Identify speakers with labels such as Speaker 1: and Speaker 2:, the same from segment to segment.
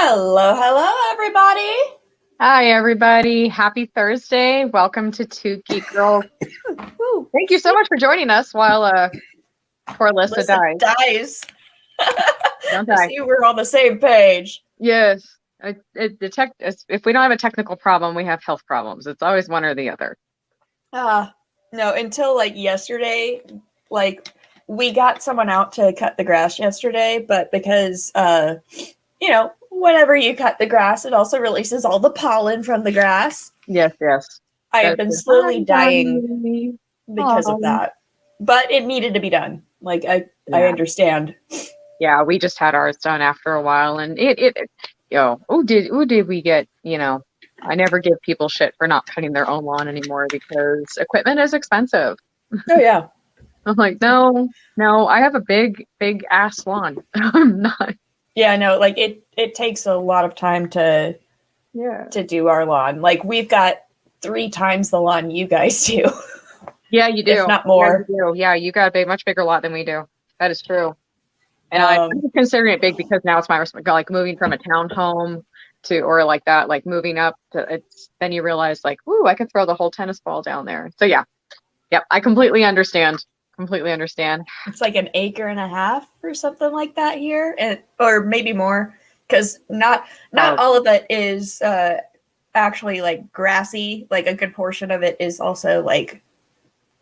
Speaker 1: Hello, everybody.
Speaker 2: Hi, everybody. Happy Thursday. Welcome to Two Geek Girls.
Speaker 1: Woo.
Speaker 2: Thank you so much for joining us while poor Alyssa dies.
Speaker 1: dies.
Speaker 2: Don't
Speaker 1: I
Speaker 2: die.
Speaker 1: see we're on the same page.
Speaker 2: Yes. If we don't have a technical problem, we have health problems. It's always one or the other.
Speaker 1: No, until like yesterday, like we got someone out to cut the grass yesterday, but because whenever you cut the grass, it also releases all the pollen from the grass.
Speaker 2: Yes.
Speaker 1: I have been slowly dying because of that. But it needed to be done. Like I understand.
Speaker 2: Yeah, we just had ours done after a while, and did we get, I never give people shit for not cutting their own lawn anymore because equipment is expensive.
Speaker 1: Oh yeah.
Speaker 2: I'm like, no, I have a big ass lawn. I'm not.
Speaker 1: Yeah, no, like it takes a lot of time to do our lawn. Like we've got 3 times the lawn you guys do.
Speaker 2: Yeah, you do.
Speaker 1: If not more.
Speaker 2: Yeah, you do. Yeah, you got a much bigger lot than we do. That is true. And I'm considering it big because now it's my like moving from a townhome to, or like that, like moving up to, then you realize like, ooh, I could throw the whole tennis ball down there. So yeah. Yep. I completely understand.
Speaker 1: It's like 1.5 acres or something like that here, or maybe more, because not all of it is actually like grassy. Like a good portion of it is also like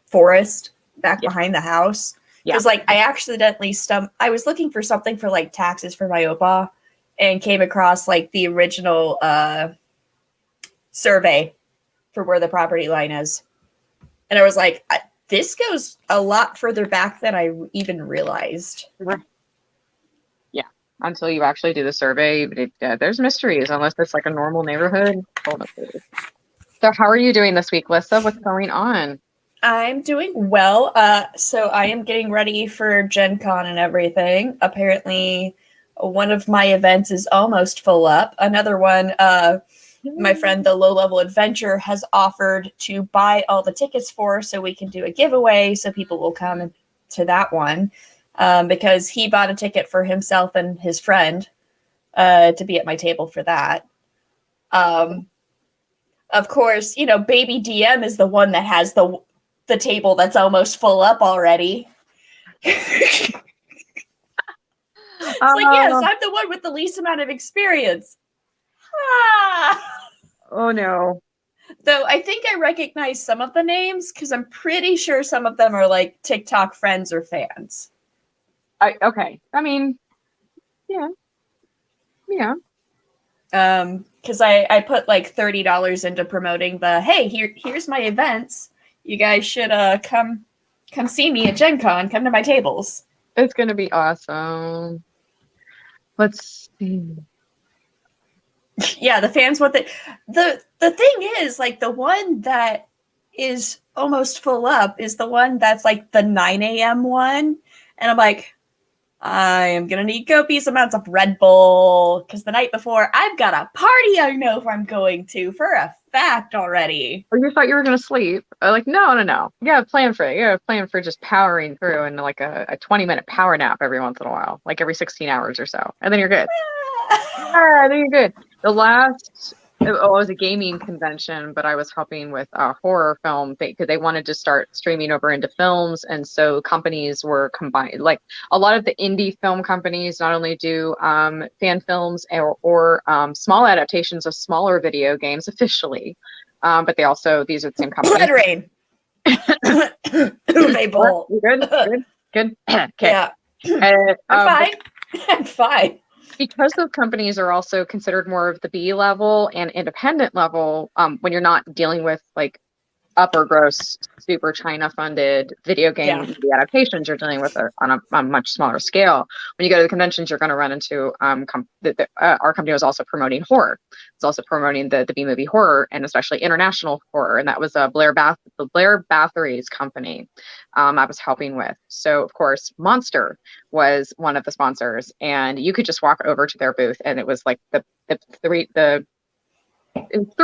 Speaker 1: forest back behind the house. Because like I accidentally I was looking for something for like taxes for my opa, and came across like the original survey for where the property line is, and I was like, this goes a lot further back than I even realized.
Speaker 2: Yeah, until you actually do the survey, there's mysteries unless it's like a normal neighborhood. So how are you doing this week, Lissa? What's going on?
Speaker 1: I'm doing well. So I am getting ready for Gen Con and everything. Apparently, one of my events is almost full up. Another one, my friend, the Low Level Adventure, has offered to buy all the tickets for, so we can do a giveaway, so people will come to that one, because he bought a ticket for himself and his friend to be at my table for that. Of course, Baby DM is the one that has the table that's almost full up already. It's like, yes, I'm the one with the least amount of experience.
Speaker 2: Oh no.
Speaker 1: Though I think I recognize some of the names because I'm pretty sure some of them are like TikTok friends or fans.
Speaker 2: Okay. I mean, yeah.
Speaker 1: Because I put like $30 into promoting the, hey, here's my events. You guys should come see me at Gen Con. Come to my tables.
Speaker 2: It's gonna be awesome. Let's see.
Speaker 1: Yeah, the fans want the thing is, like, the one that is almost full up is the one that's like the 9 a.m. one. And I'm like, I am going to need copious amounts of Red Bull because the night before I've got a party I know if I'm going to for a fact already.
Speaker 2: Or you thought you were going to sleep. Like, no. You got to plan for it. You got to plan for just powering through and like a 20-minute power nap every once in a while, like every 16 hours or so. And then you're good. Then you're good. The last, it was a gaming convention, but I was helping with a horror film because they wanted to start streaming over into films. And so companies were combined, like a lot of the indie film companies not only do fan films or small adaptations of smaller video games officially, but they also, these are the same companies.
Speaker 1: Blood Rain. They bowl.
Speaker 2: Good. Okay.
Speaker 1: Yeah. I'm fine.
Speaker 2: Because those companies are also considered more of the B level and independent level, when you're not dealing with like upper gross, super China funded video game adaptations, you're dealing with on a much smaller scale. When you go to the conventions, you're going to run into our company was also promoting horror. It's also promoting the B movie horror and especially international horror. And that was Blair Bathory's company I was helping with. So of course, Monster was one of the sponsors, and you could just walk over to their booth, and it was like the 3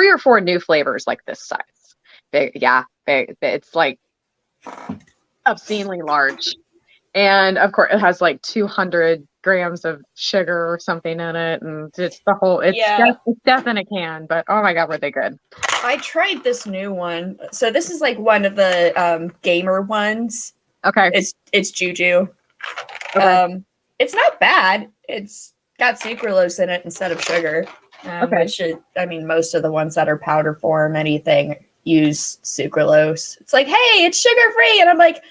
Speaker 2: or 4 new flavors like this size. Big. It's like obscenely large. And of course, it has like 200 grams of sugar or something in it, and it's the whole. It's death in a can. But oh my god, were they good!
Speaker 1: I tried this new one. So this is like one of the gamer ones.
Speaker 2: Okay,
Speaker 1: it's Juju.
Speaker 2: Okay.
Speaker 1: It's not bad. It's got sucralose in it instead of sugar. Which I mean, most of the ones that are powder form, anything, use sucralose. It's like, hey, it's sugar free, and I'm like,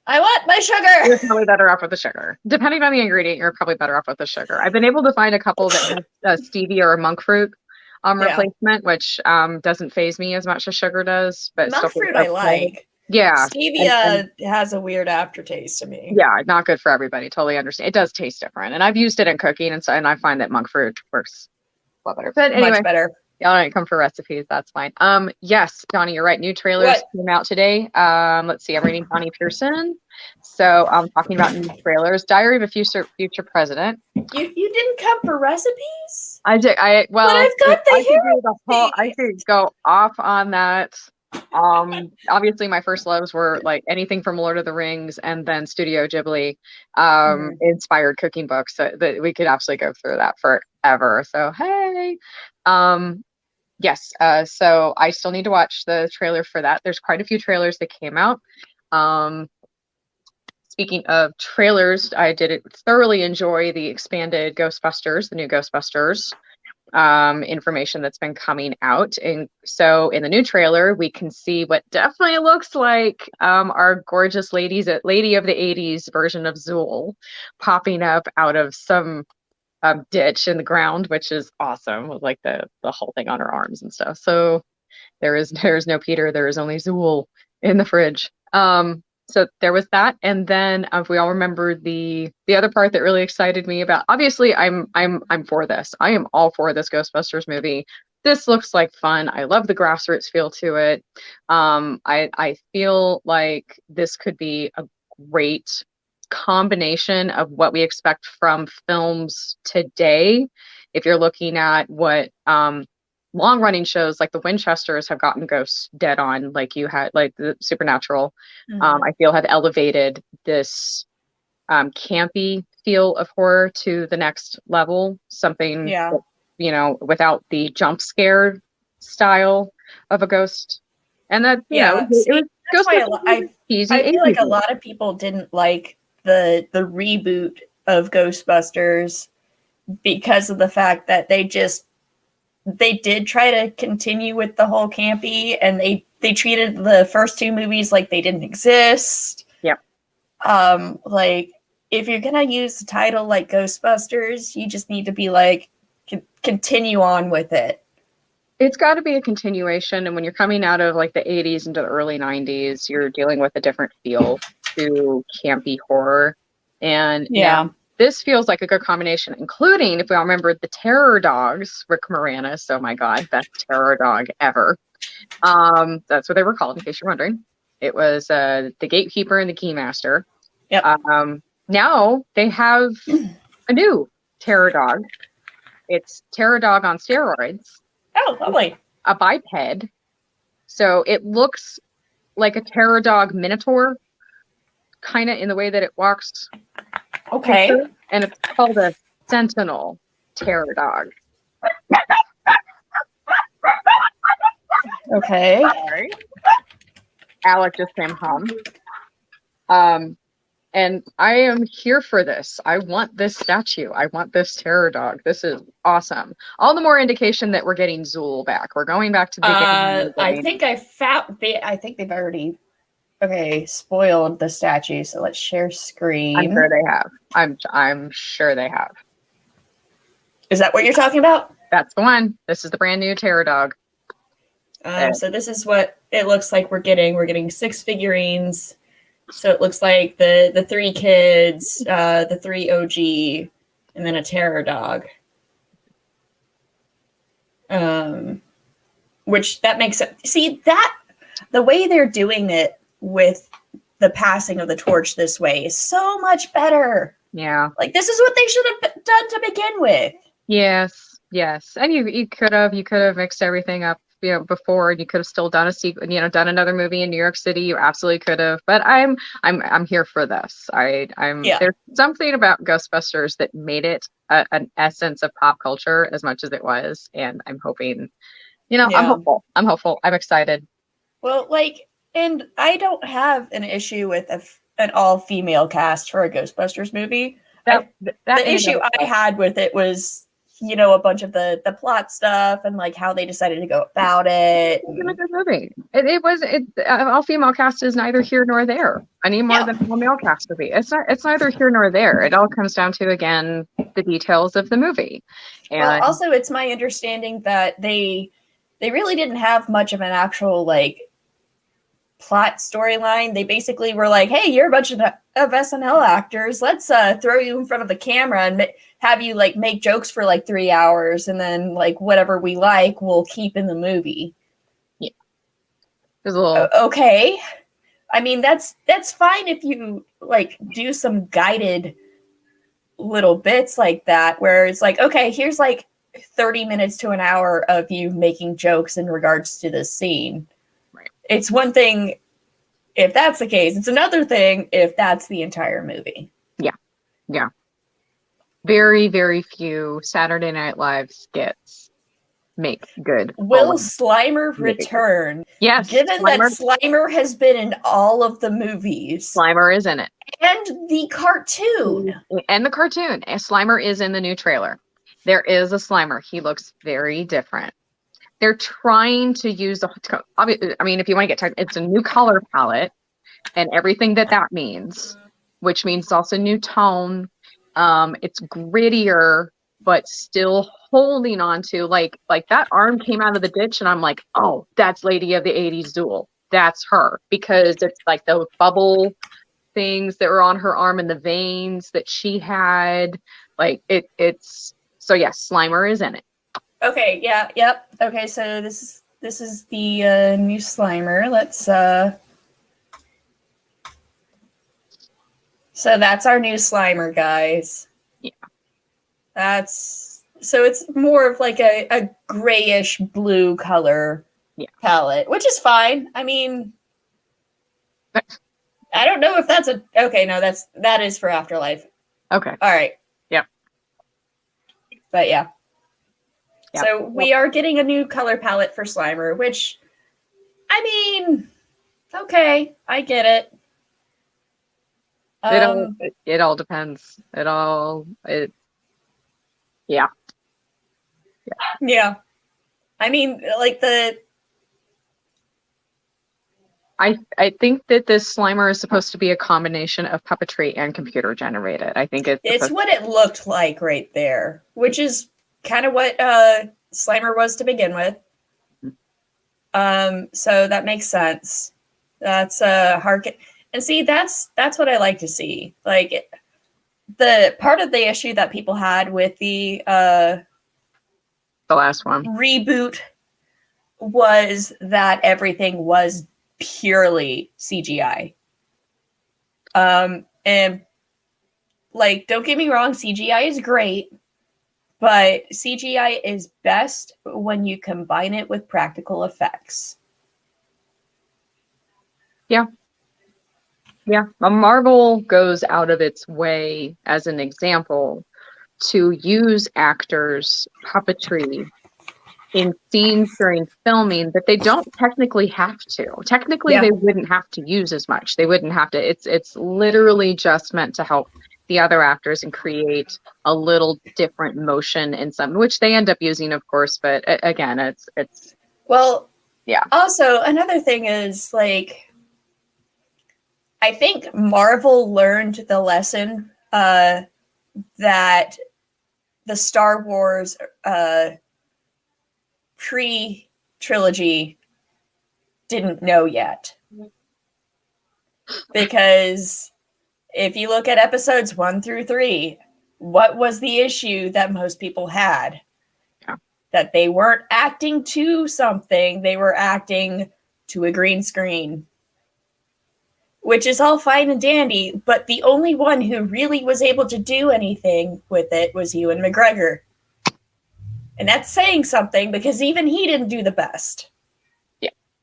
Speaker 1: I want my sugar.
Speaker 2: You're probably better off with the sugar. Depending on the ingredient, you're probably better off with the sugar. I've been able to find a couple that have stevia or monk fruit replacement, which doesn't phase me as much as sugar does. But
Speaker 1: monk fruit I like.
Speaker 2: Yeah.
Speaker 1: Stevia has a weird aftertaste to me.
Speaker 2: Yeah, not good for everybody. Totally understand. It does taste different. And I've used it in cooking, and I find that monk fruit works a lot better. But anyway,
Speaker 1: much better.
Speaker 2: Y'all don't come for recipes. That's fine. Yes, Donnie, you're right. New trailers came out today. Let's see. I'm reading Donnie Pearson. So I'm talking about new trailers. Diary of a Future President.
Speaker 1: You didn't come for recipes?
Speaker 2: I did. Well,
Speaker 1: but I've got
Speaker 2: I could go off on that. Obviously my first loves were like anything from Lord of the Rings and then Studio Ghibli inspired cooking books. So that we could absolutely go through that forever. So hey. Yes, so I still need to watch the trailer for that. There's quite a few trailers that came out. Speaking of trailers, I did thoroughly enjoy the expanded Ghostbusters, the new Ghostbusters information that's been coming out. And so in the new trailer, we can see what definitely looks like our gorgeous lady of the 80s version of Zool popping up out of some ditch in the ground, which is awesome, with like the whole thing on her arms and stuff. So there is no Peter, there is only Zool in the fridge. So there was that, and then if we all remember the other part that really excited me about, obviously I'm for this. I am all for this Ghostbusters movie. This looks like fun. I love the grassroots feel to it. I feel like this could be a great combination of what we expect from films today. If you're looking at what long running shows like the Winchesters have gotten ghosts dead on, like you had, like the Supernatural, I feel have elevated this campy feel of horror to the next level. Something that, without the jump scare style of a ghost. And that it was
Speaker 1: I feel like a lot of people didn't like the reboot of Ghostbusters because of the fact that they did try to continue with the whole campy, and they treated the first two movies like they didn't exist.
Speaker 2: Yep.
Speaker 1: Like if you're gonna use the title like Ghostbusters, you just need to be like continue on with it.
Speaker 2: It's got to be a continuation, and when you're coming out of like the 80s into the early 90s, you're dealing with a different feel to campy horror. And this feels like a good combination, including, if we all remember, the Terror Dogs, Rick Moranis. Oh my God, best terror dog ever. That's what they were called, in case you're wondering. It was the Gatekeeper and the Keymaster.
Speaker 1: Yep.
Speaker 2: Now they have a new terror dog. It's Terror Dog on steroids.
Speaker 1: Oh, lovely.
Speaker 2: A biped. So it looks like a Terror Dog Minotaur, kind of in the way that it walks.
Speaker 1: Okay.
Speaker 2: And it's called a Sentinel Terror Dog.
Speaker 1: Okay.
Speaker 2: Sorry. Alec just came home. And I am here for this. I want this statue. I want this terror dog. This is awesome. All the more indication that we're getting Zool back. We're going back to the beginning.
Speaker 1: I think they've already spoiled the statue. So let's share screen.
Speaker 2: I'm sure they have. I'm sure they have.
Speaker 1: Is that what you're talking about?
Speaker 2: That's the one. This is the brand new terror dog.
Speaker 1: So this is what it looks like we're getting. We're getting 6 figurines. So it looks like the 3 kids, the 3 OG, and then a terror dog. Which that makes sense. See, that the way they're doing it with the passing of the torch this way is so much better.
Speaker 2: Yeah.
Speaker 1: Like this is what they should have done to begin with.
Speaker 2: Yes. And you could have mixed everything up before, and you could have still done a sequel, done another movie in New York City. You absolutely could have. But I'm here for this. There's something about Ghostbusters that made it an essence of pop culture as much as it was, and I'm hoping, I'm hopeful. I'm excited.
Speaker 1: Well, and I don't have an issue with an all-female cast for a Ghostbusters movie. The issue I had with it was, a bunch of the plot stuff and how they decided to go about it.
Speaker 2: It was a good movie. All female cast is neither here nor there any more than all male cast would be. It's neither here nor there. It all comes down to, again, the details of the movie. And
Speaker 1: also, it's my understanding that they really didn't have much of an actual plot storyline. They basically were like, hey, you're a bunch of SNL actors. Let's throw you in front of the camera and have you make jokes for 3 hours, and then whatever we we'll keep in the movie.
Speaker 2: Yeah. There's a little
Speaker 1: okay. I mean, that's fine if you do some guided little bits like that, where it's okay, here's 30 minutes to an hour of you making jokes in regards to this scene. It's one thing if that's the case. It's another thing if that's the entire movie.
Speaker 2: Yeah. Very, very few Saturday Night Live skits make good.
Speaker 1: Will Slimer return?
Speaker 2: Yes.
Speaker 1: Given that Slimer has been in all of the movies.
Speaker 2: Slimer is in it.
Speaker 1: And the cartoon.
Speaker 2: Slimer is in the new trailer. There is a Slimer. He looks very different. They're trying to use if you want to get technical, it's a new color palette and everything that means, which means also new tone. It's grittier, but still holding on to that arm came out of the ditch, and I'm like, oh, that's Lady of the 80s Duel. That's her, because it's the bubble things that were on her arm and the veins that she had. So yes, Slimer is in it.
Speaker 1: Okay, yeah, yep. Okay, so this is the new Slimer. Let's So that's our new Slimer, guys.
Speaker 2: Yeah.
Speaker 1: So it's more of a grayish blue color palette, which is fine. I mean, I don't know if that's okay, no, that is for Afterlife.
Speaker 2: Okay.
Speaker 1: All right.
Speaker 2: Yep.
Speaker 1: But yeah. So we are getting a new color palette for Slimer, which, I mean, okay, I get it.
Speaker 2: It all depends. Yeah.
Speaker 1: I mean,
Speaker 2: I think that this Slimer is supposed to be a combination of puppetry and computer generated. I think
Speaker 1: it's what it looked like right there, which is kind of what Slimer was to begin with. So that makes sense. That's and see, that's what I like to see. The part of the issue that people had with the
Speaker 2: last one
Speaker 1: reboot was that everything was purely CGI. And don't get me wrong, CGI is great. But CGI is best when you combine it with practical effects.
Speaker 2: Yeah. Marvel goes out of its way, as an example, to use actors' puppetry in scenes during filming that they don't technically have to. Technically, they wouldn't have to use as much. They wouldn't have to. It's literally just meant to help the other actors and create a little different motion in some, which they end up using, of course. But again, it's
Speaker 1: well,
Speaker 2: yeah.
Speaker 1: Also, another thing is I think Marvel learned the lesson that the Star Wars pre-trilogy didn't know yet. Because if you look at episodes 1 through 3, what was the issue that most people had?
Speaker 2: Yeah.
Speaker 1: That they weren't acting to something, they were acting to a green screen. Which is all fine and dandy, but the only one who really was able to do anything with it was Ewan McGregor. And that's saying something, because even he didn't do the best.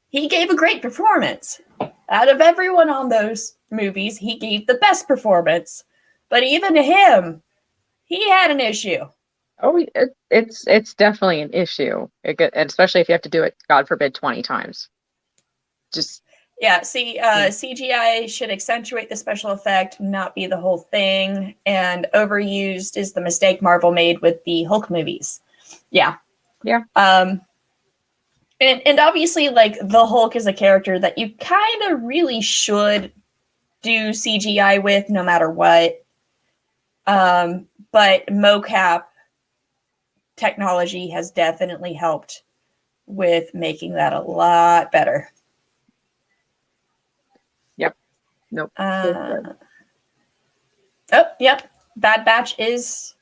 Speaker 1: he gave a great performance. Out of everyone on those movies, he gave the best performance. But even to him, he had an issue.
Speaker 2: Oh, it's definitely an issue, especially if you have to do it, God forbid, 20 times. Just
Speaker 1: yeah. See, CGI should accentuate the special effect, not be the whole thing. And overused is the mistake Marvel made with the Hulk movies. Yeah. And obviously, like, the Hulk is a character that you kind of really should do CGI with, no matter what. But mocap technology has definitely helped with making that a lot better.
Speaker 2: Yep. Nope.
Speaker 1: Yep. Bad Batch is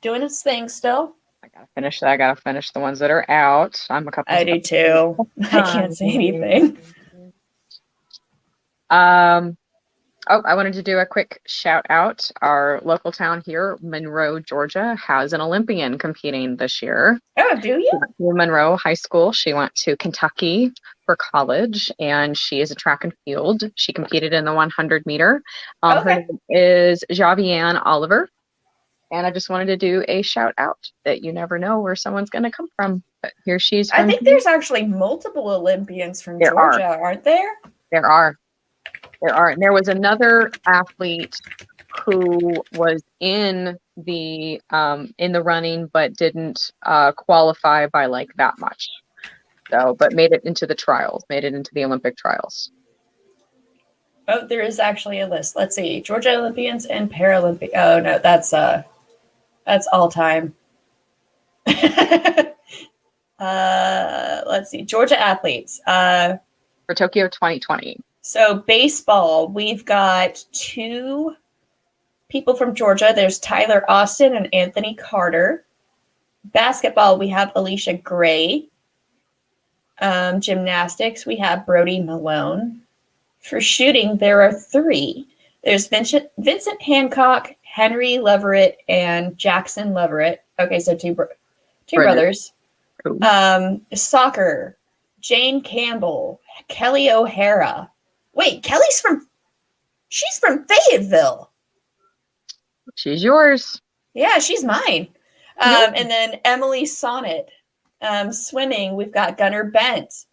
Speaker 1: doing its thing still.
Speaker 2: I gotta finish that. I gotta finish the ones that are out. I'm a couple.
Speaker 1: I do too. I can't say anything.
Speaker 2: I wanted to do a quick shout out. Our local town here, Monroe, Georgia, has an Olympian competing this year.
Speaker 1: Oh, do you?
Speaker 2: She went to Monroe High School. She went to Kentucky for college, and she is a track and field. She competed in the 100 meter. Her name is Javianne Oliver. And I just wanted to do a shout out that you never know where someone's going to come from. But here she's from.
Speaker 1: I think there's actually multiple Olympians from Georgia, aren't there?
Speaker 2: There are. And there was another athlete who was in the running but didn't qualify by like that much. So, but made it into the trials, made it into the Olympic trials.
Speaker 1: Oh, there is actually a list. Let's see. Georgia Olympians and Paralympic. Oh no, that's all time. Let's see. Georgia athletes.
Speaker 2: For Tokyo 2020.
Speaker 1: So baseball, we've got 2 people from Georgia. There's Tyler Austin and Anthony Carter. Basketball, we have Alicia Gray. Gymnastics, we have Brody Malone. For shooting, there are 3. There's Vincent Hancock, Henry Leverett, and Jackson Leverett. Okay, so two brothers.
Speaker 2: Cool.
Speaker 1: Soccer, Jane Campbell, Kelly O'Hara. Wait, she's from Fayetteville.
Speaker 2: She's yours.
Speaker 1: Yeah, she's mine. And then Emily Sonnet. Swimming, we've got Gunnar Bent,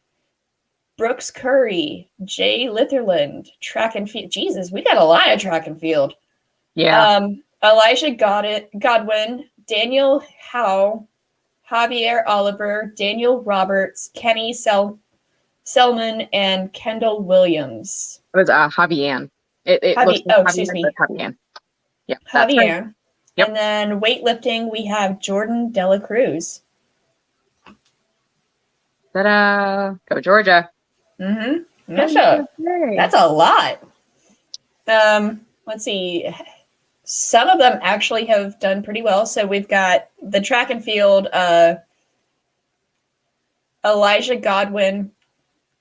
Speaker 1: Brooks Curry, Jay Litherland. Track and field. Jesus, we got a lot of track and field.
Speaker 2: Yeah.
Speaker 1: Elijah Godwin, Daniel Howe, Javier Oliver, Daniel Roberts, Kenny Selman, and Kendall Williams.
Speaker 2: It was Javianne.
Speaker 1: Excuse me.
Speaker 2: Javianne. Yeah.
Speaker 1: Javier.
Speaker 2: Right. Yep.
Speaker 1: And then weightlifting, we have Jordan Dela Cruz.
Speaker 2: Ta-da! Go Georgia.
Speaker 1: Mm-hmm. That's a lot. Let's see. Some of them actually have done pretty well. So we've got the track and field. Elijah Godwin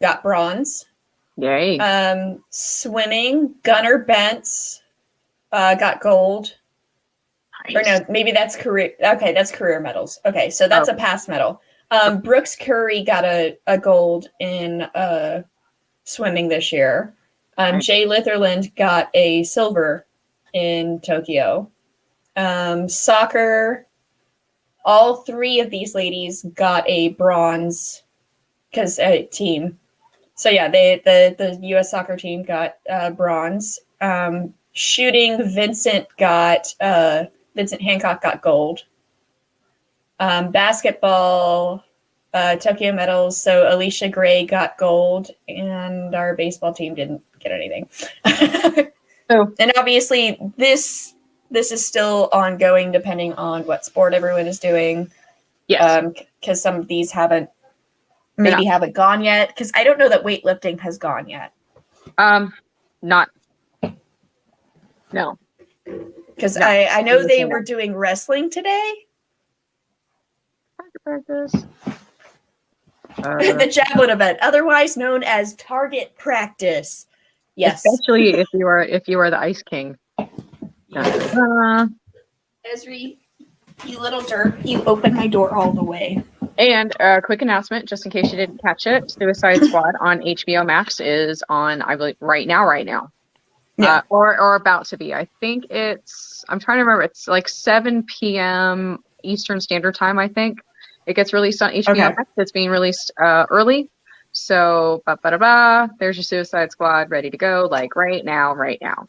Speaker 1: got bronze.
Speaker 2: Yay.
Speaker 1: Swimming, Gunnar Bentz got gold.
Speaker 2: Nice.
Speaker 1: Or no, maybe that's career. Okay, that's career medals. Okay, so that's a past medal. Brooks Curry got a gold in swimming this year. Jay Litherland got a silver in Tokyo. Soccer, all 3 of these ladies got a bronze team. So yeah, the U.S. soccer team got bronze. Shooting, Vincent Hancock got gold. Basketball, Tokyo medals. So Alicia Gray got gold, and our baseball team didn't get anything. And obviously, this is still ongoing, depending on what sport everyone is doing.
Speaker 2: Yes.
Speaker 1: Because some of these haven't gone yet. Because I don't know that weightlifting has gone yet.
Speaker 2: No.
Speaker 1: Because I know they were doing wrestling today.
Speaker 2: Practice.
Speaker 1: The javelin event, otherwise known as target practice. Yes.
Speaker 2: Especially if you are the Ice King.
Speaker 1: Esri, you little dirt, you opened my door all the way.
Speaker 2: And a quick announcement, just in case you didn't catch it, Suicide Squad on HBO Max is on, I believe, right now.
Speaker 1: Yeah.
Speaker 2: Or about to be. I think I'm trying to remember, it's like 7 p.m. Eastern Standard Time, I think. It gets released on HBO Max. It's being released early. So, there's your Suicide Squad ready to go, like right now.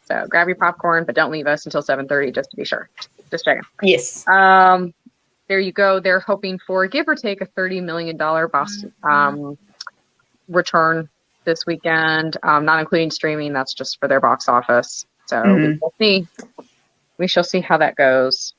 Speaker 2: So grab your popcorn, but don't leave us until 7:30 just to be sure. Just checking.
Speaker 1: Yes.
Speaker 2: There you go. They're hoping for, give or take, a $30 million return this weekend, not including streaming. That's just for their box office. So we shall see how that goes.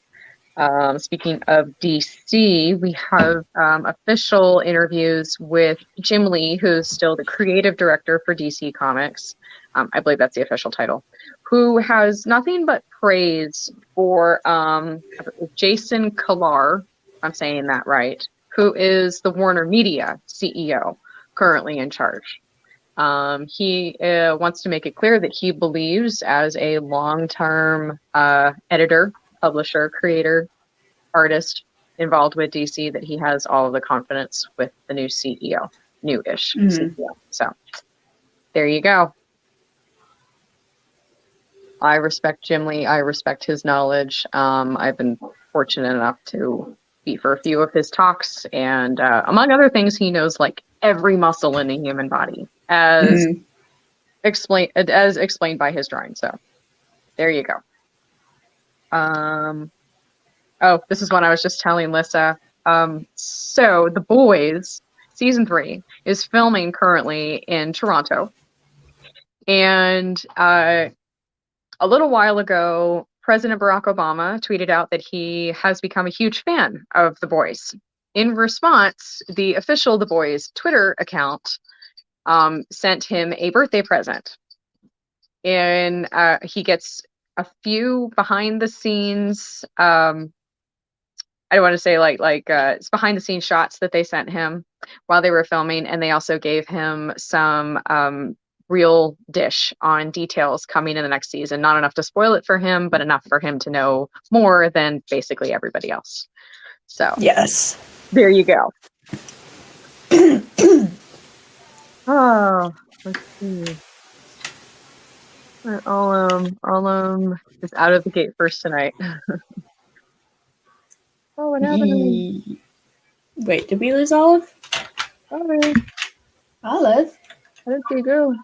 Speaker 2: Speaking of DC, we have official interviews with Jim Lee, who's still the creative director for DC Comics. I believe that's the official title, who has nothing but praise for Jason Kilar, I'm saying that right, who is the Warner Media CEO currently in charge. He wants to make it clear that he believes, as a long-term editor, publisher, creator, artist involved with DC, that he has all of the confidence with the new CEO, new-ish CEO. So there you go. I respect Jim Lee. I respect his knowledge. I've been fortunate enough to be for a few of his talks, and among other things, he knows like every muscle in the human body, as explained by his drawing. So there you go. Oh, this is what I was just telling Lissa. So The Boys season 3 is filming currently in Toronto, and a little while ago, President Barack Obama tweeted out that he has become a huge fan of The Boys. In response, the official The Boys Twitter account sent him a birthday present. And he gets a few behind the scenes, I don't want to say it's behind the scenes shots that they sent him while they were filming. And they also gave him some real dish on details coming in the next season. Not enough to spoil it for him, but enough for him to know more than basically everybody else. So
Speaker 1: yes,
Speaker 2: there you go. Oh, let's see. Alum is out of the gate first tonight. Oh, what happened?
Speaker 1: Wait, did we lose Olive?
Speaker 2: Olive.
Speaker 1: Olive?
Speaker 2: How did they go?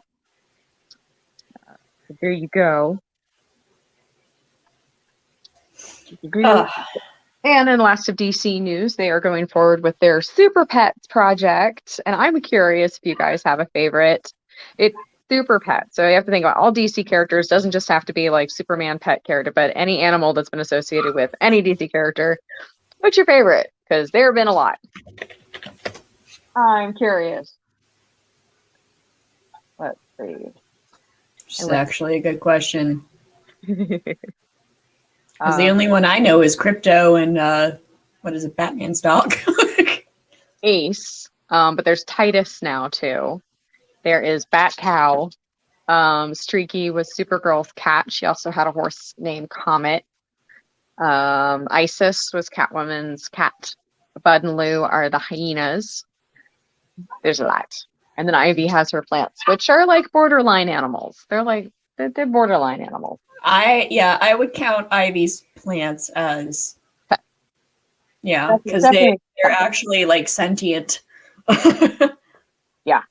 Speaker 2: There you go. And in the last of DC news, they are going forward with their Super Pets project. And I'm curious if you guys have a favorite. It's Super Pets. So you have to think about all DC characters. Doesn't just have to be like Superman pet character, but any animal that's been associated with any DC character. What's your favorite? Because there have been a lot. I'm curious. Let's see.
Speaker 1: It's actually a good question. Because the only one I know is Crypto and what is it, Batman's dog?
Speaker 2: Ace. But there's Titus now too. There is Bat Cow. Streaky was Supergirl's cat. She also had a horse named Comet. Isis was Catwoman's cat. Bud and Lou are the hyenas. There's a lot. And then Ivy has her plants, which are like borderline animals. They're borderline animals.
Speaker 1: I would count Ivy's plants as because they're actually like sentient.
Speaker 2: Yeah.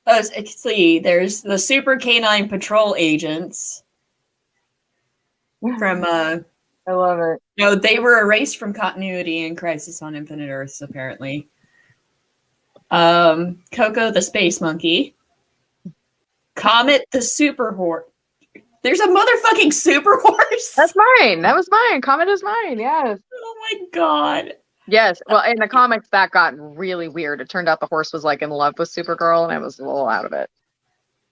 Speaker 1: Let's see, there's the Super Canine Patrol agents from
Speaker 2: I love it.
Speaker 1: No, they were erased from continuity in Crisis on Infinite Earths, apparently. Coco the space monkey. Comet the super horse. There's a motherfucking super horse.
Speaker 2: That's mine. That was mine. Comet is mine. Yes.
Speaker 1: Oh my god.
Speaker 2: Yes. Well, in the comics, that got really weird. It turned out the horse was like in love with Supergirl, and I was a little out of it.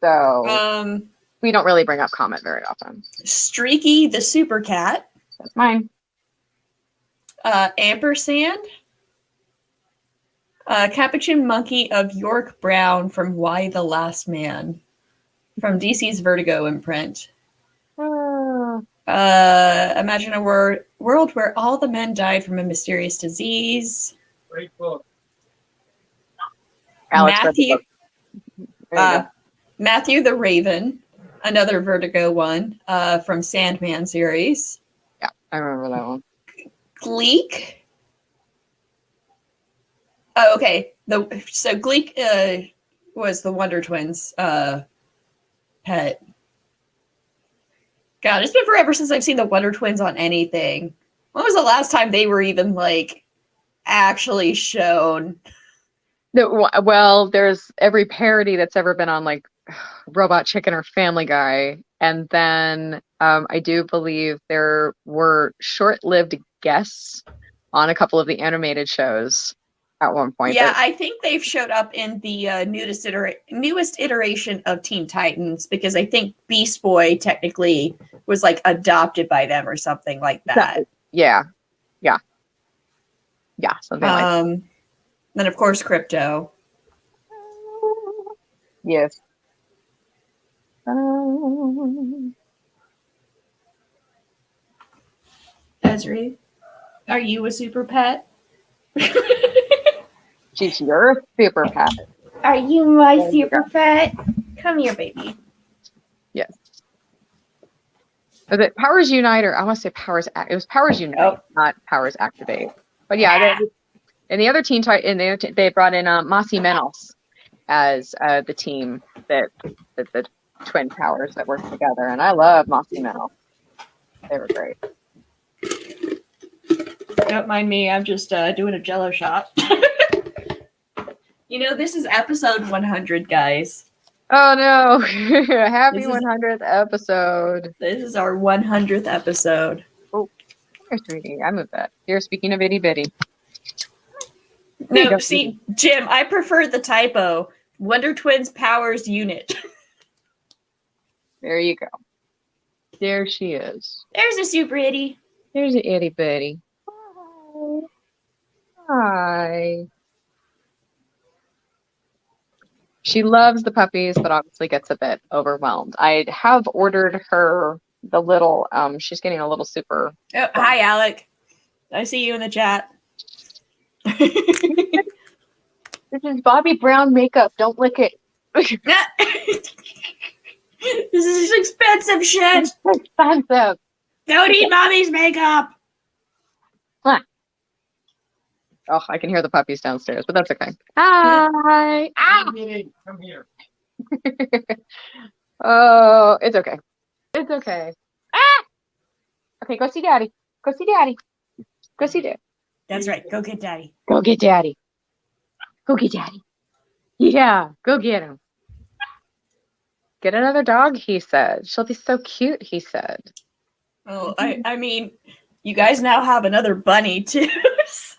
Speaker 2: So we don't really bring up Comet very often.
Speaker 1: Streaky the super cat.
Speaker 2: That's mine.
Speaker 1: Ampersand. Capuchin Monkey of York Brown from Why the Last Man, from DC's Vertigo imprint. Imagine a world where all the men died from a mysterious disease.
Speaker 2: Alex read the
Speaker 1: Matthew,
Speaker 2: book. There you go.
Speaker 1: Matthew the Raven, another Vertigo one from Sandman series.
Speaker 2: Yeah, I remember that one.
Speaker 1: Gleek. Oh, okay. So Gleek was the Wonder Twins pet. God, it's been forever since I've seen the Wonder Twins on anything. When was the last time they were even like actually shown?
Speaker 2: Well, there's every parody that's ever been on like Robot Chicken or Family Guy. And then I do believe there were short-lived guests on a couple of the animated shows at one point.
Speaker 1: Yeah, I think they've showed up in the newest iteration of Teen Titans, because I think Beast Boy technically was like adopted by them or something like that.
Speaker 2: Yeah, something like that.
Speaker 1: Then of course Crypto.
Speaker 2: Yes.
Speaker 1: Ezri, are you a super pet?
Speaker 2: She's your super pet.
Speaker 1: Are you my super pet? Come here, baby.
Speaker 2: Yes. Was it Powers Unite, or I want to say Powers? It was Powers Unite, not Powers Activate. But yeah, and the other Teen Titan, they brought in Mossy Menos as the team that the twin powers that work together, and I love Mossy Menos. They were great.
Speaker 1: Don't mind me. I'm just doing a Jello shot. You know, this is episode 100, guys.
Speaker 2: Oh no! Happy 100th episode.
Speaker 1: This is our 100th episode.
Speaker 2: Oh, here, sweetie. I moved that. Here, speaking of itty bitty.
Speaker 1: No, see, Jim, I prefer the typo. Wonder Twins Powers Unit.
Speaker 2: There you go. There she is.
Speaker 1: There's a super itty.
Speaker 2: There's an itty bitty. Hi. She loves the puppies, but obviously gets a bit overwhelmed. I have ordered her the little, she's getting a little super.
Speaker 1: Oh, hi, Alec. I see you in the chat.
Speaker 2: This is Bobby Brown makeup. Don't lick it.
Speaker 1: This is expensive shit.
Speaker 2: It's expensive.
Speaker 1: Don't eat mommy's makeup.
Speaker 2: Huh. Oh, I can hear the puppies downstairs, but that's okay. Hi.
Speaker 3: Come here.
Speaker 2: Oh, it's okay. It's okay. Ah! Okay, go see daddy. Go see daddy. Go see daddy.
Speaker 1: That's right. Go get daddy.
Speaker 2: Go get daddy. Go get daddy. Yeah, go get him. Get another dog, he said. She'll be so cute, he said.
Speaker 1: Oh, I mean, you guys now have another bunny too. So.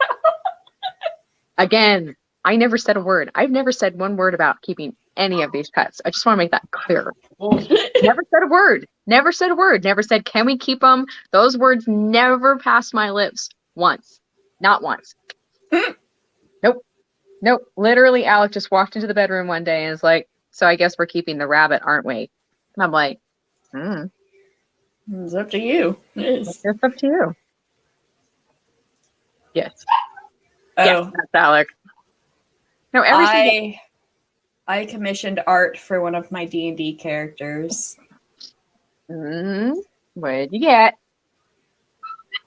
Speaker 2: Again, I never said a word. I've never said one word about keeping any of these pets. I just want to make that clear. Never said a word. Never said a word. Never said, can we keep them? Those words never passed my lips once. Not once. Nope. Literally, Alec just walked into the bedroom one day and is like, so I guess we're keeping the rabbit, aren't we? And I'm like,
Speaker 1: It's up to you.
Speaker 2: It's up to you. Yes.
Speaker 1: Oh,
Speaker 2: Yes, that's Alec. No, everything.
Speaker 1: I commissioned art for one of my D&D characters.
Speaker 2: What did you get?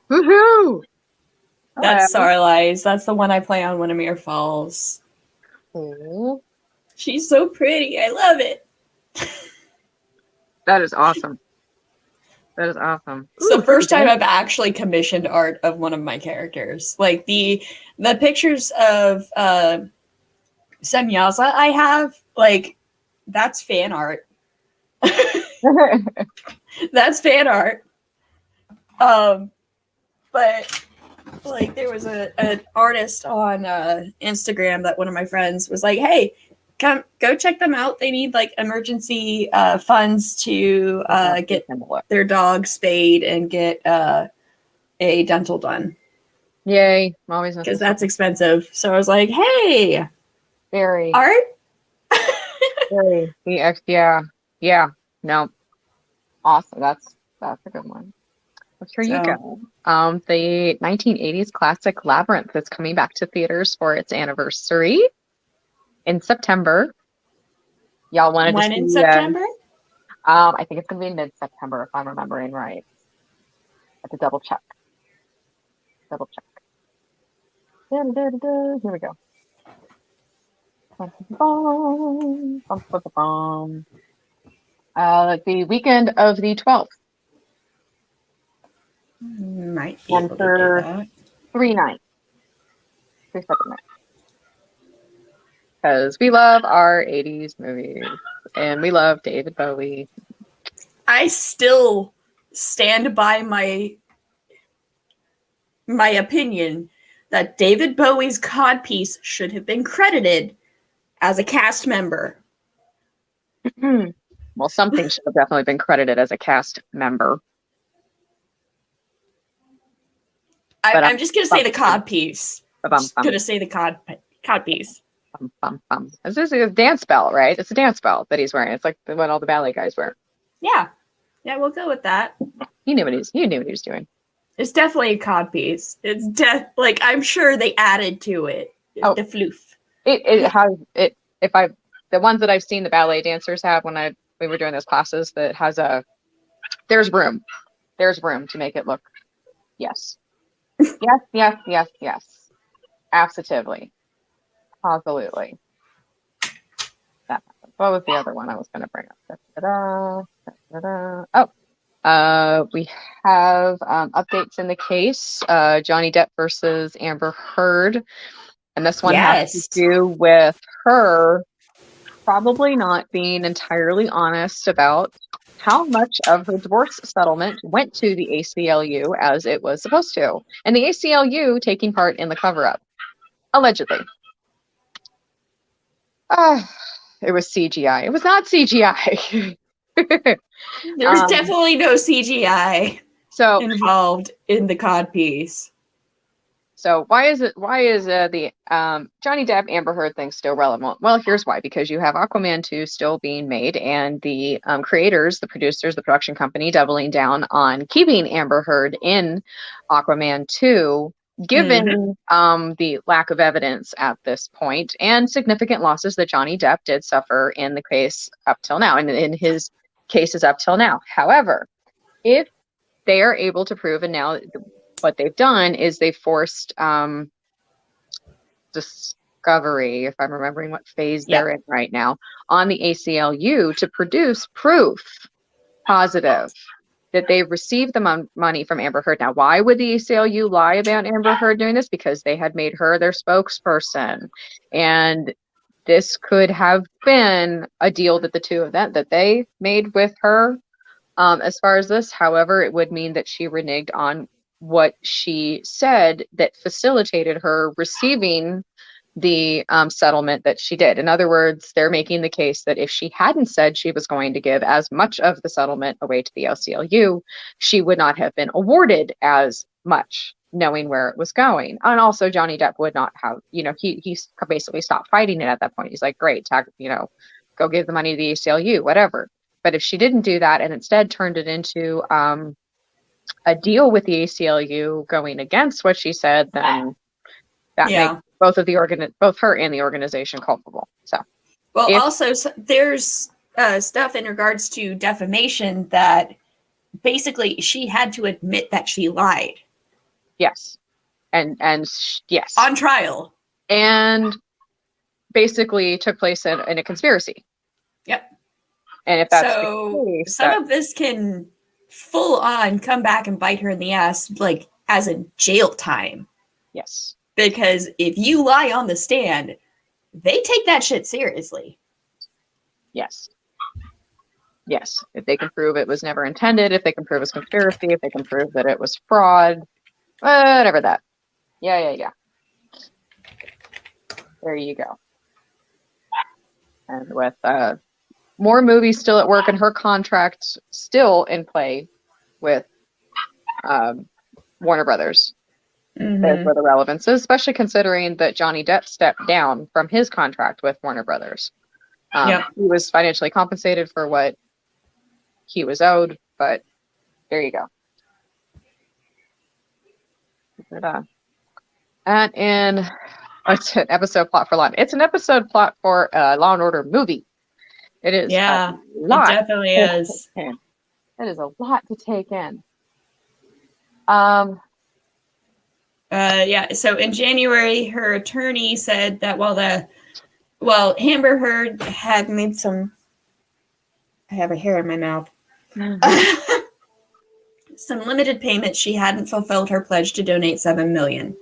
Speaker 2: Woohoo!
Speaker 1: That's Sarlize. That's the one I play on Windermere Falls.
Speaker 2: Oh,
Speaker 1: She's so pretty. I love it.
Speaker 2: that is awesome. That is awesome.
Speaker 1: It's the first time I've actually commissioned art of one of my characters. Like the pictures of Semyaza I have, like, that's fan art. That's fan art. But like there was an artist on Instagram that one of my friends was like, hey, go check them out. They need like emergency funds to get their dog spayed and get a dental done.
Speaker 2: Yay. Always
Speaker 1: because that's expensive. So I was like, hey,
Speaker 2: very
Speaker 1: art.
Speaker 2: very yeah. No. Awesome. That's a good one. Well, here you go. The 1980s classic Labyrinth is coming back to theaters for its anniversary in September. Y'all wanted to see
Speaker 1: in September?
Speaker 2: I think it's going to be mid-September if I'm remembering right. I have to double check. Here we go. The weekend of the 12th.
Speaker 1: Might be
Speaker 2: and
Speaker 1: able to do that.
Speaker 2: 3 nights. 3 separate nights. Because we love our 80s movies. And we love David Bowie.
Speaker 1: I still stand by my opinion that David Bowie's codpiece should have been credited as a cast member.
Speaker 2: Well, something should have definitely been credited as a cast member.
Speaker 1: I'm just going to say the codpiece. I'm just going to say the codpiece.
Speaker 2: This is a dance belt, right? It's a dance belt that he's wearing. It's like what all the ballet guys wear.
Speaker 1: Yeah, we'll go with that.
Speaker 2: He knew what he was doing.
Speaker 1: It's definitely a codpiece. It's like I'm sure they added to it. The floof.
Speaker 2: It has it. The ones that I've seen the ballet dancers have when we were doing those classes, that has there's room to make it look. Yes. Yes. Absolutely. Positively. What was the other one I was going to bring up? We have updates in the case. Johnny Depp versus Amber Heard. And this one has to do with her probably not being entirely honest about how much of her divorce settlement went to the ACLU as it was supposed to. And the ACLU taking part in the cover-up. Allegedly. It was CGI. It was not CGI.
Speaker 1: There's definitely no CGI involved in the codpiece.
Speaker 2: So why is the Johnny Depp Amber Heard thing still relevant? Well, here's why. Because you have Aquaman 2 still being made, and the creators, the producers, the production company doubling down on keeping Amber Heard in Aquaman 2, given the lack of evidence at this point and significant losses that Johnny Depp did suffer in the case up till now, and in his cases up till now. However, if they are able to prove, and now what they've done is they forced Discovery, if I'm remembering what phase they're in right now, on the ACLU to produce proof positive that they've received the money from Amber Heard. Now, why would the ACLU lie about Amber Heard doing this? Because they had made her their spokesperson. And this could have been a deal that the two of them, that they made with her as far as this. However, it would mean that she reneged on what she said that facilitated her receiving the settlement that she did. In other words, they're making the case that if she hadn't said she was going to give as much of the settlement away to the ACLU, she would not have been awarded as much, knowing where it was going. And also Johnny Depp would not have, he basically stopped fighting it at that point. He's like, great, go give the money to the ACLU, whatever. But if she didn't do that and instead turned it into a deal with the ACLU going against what she said, then that makes both her and the organization culpable. So,
Speaker 1: also there's stuff in regards to defamation that basically she had to admit that she lied.
Speaker 2: Yes, and yes,
Speaker 1: on trial,
Speaker 2: and basically took place in a conspiracy.
Speaker 1: Yep.
Speaker 2: And if that's the case,
Speaker 1: some of this can full on come back and bite her in the ass, like as in jail time.
Speaker 2: Yes.
Speaker 1: Because if you lie on the stand, they take that shit seriously.
Speaker 2: Yes. Yes. If they can prove it was never intended, if they can prove it's conspiracy, if they can prove that it was fraud, whatever that. Yeah. There you go. And with more movies still at work and her contract still in play with Warner Brothers. There's where the relevance is, especially considering that Johnny Depp stepped down from his contract with Warner Brothers. He was financially compensated for what he was owed, but there you go. And in it's an episode plot for Law. It's an episode plot for a Law and Order movie. It is
Speaker 1: Yeah,
Speaker 2: a lot.
Speaker 1: it definitely is.
Speaker 2: It is a lot to take in.
Speaker 1: Yeah, so in January, her attorney said that while Amber Heard had made some, I have a hair in my mouth, some limited payments, she hadn't fulfilled her pledge to donate $7 million.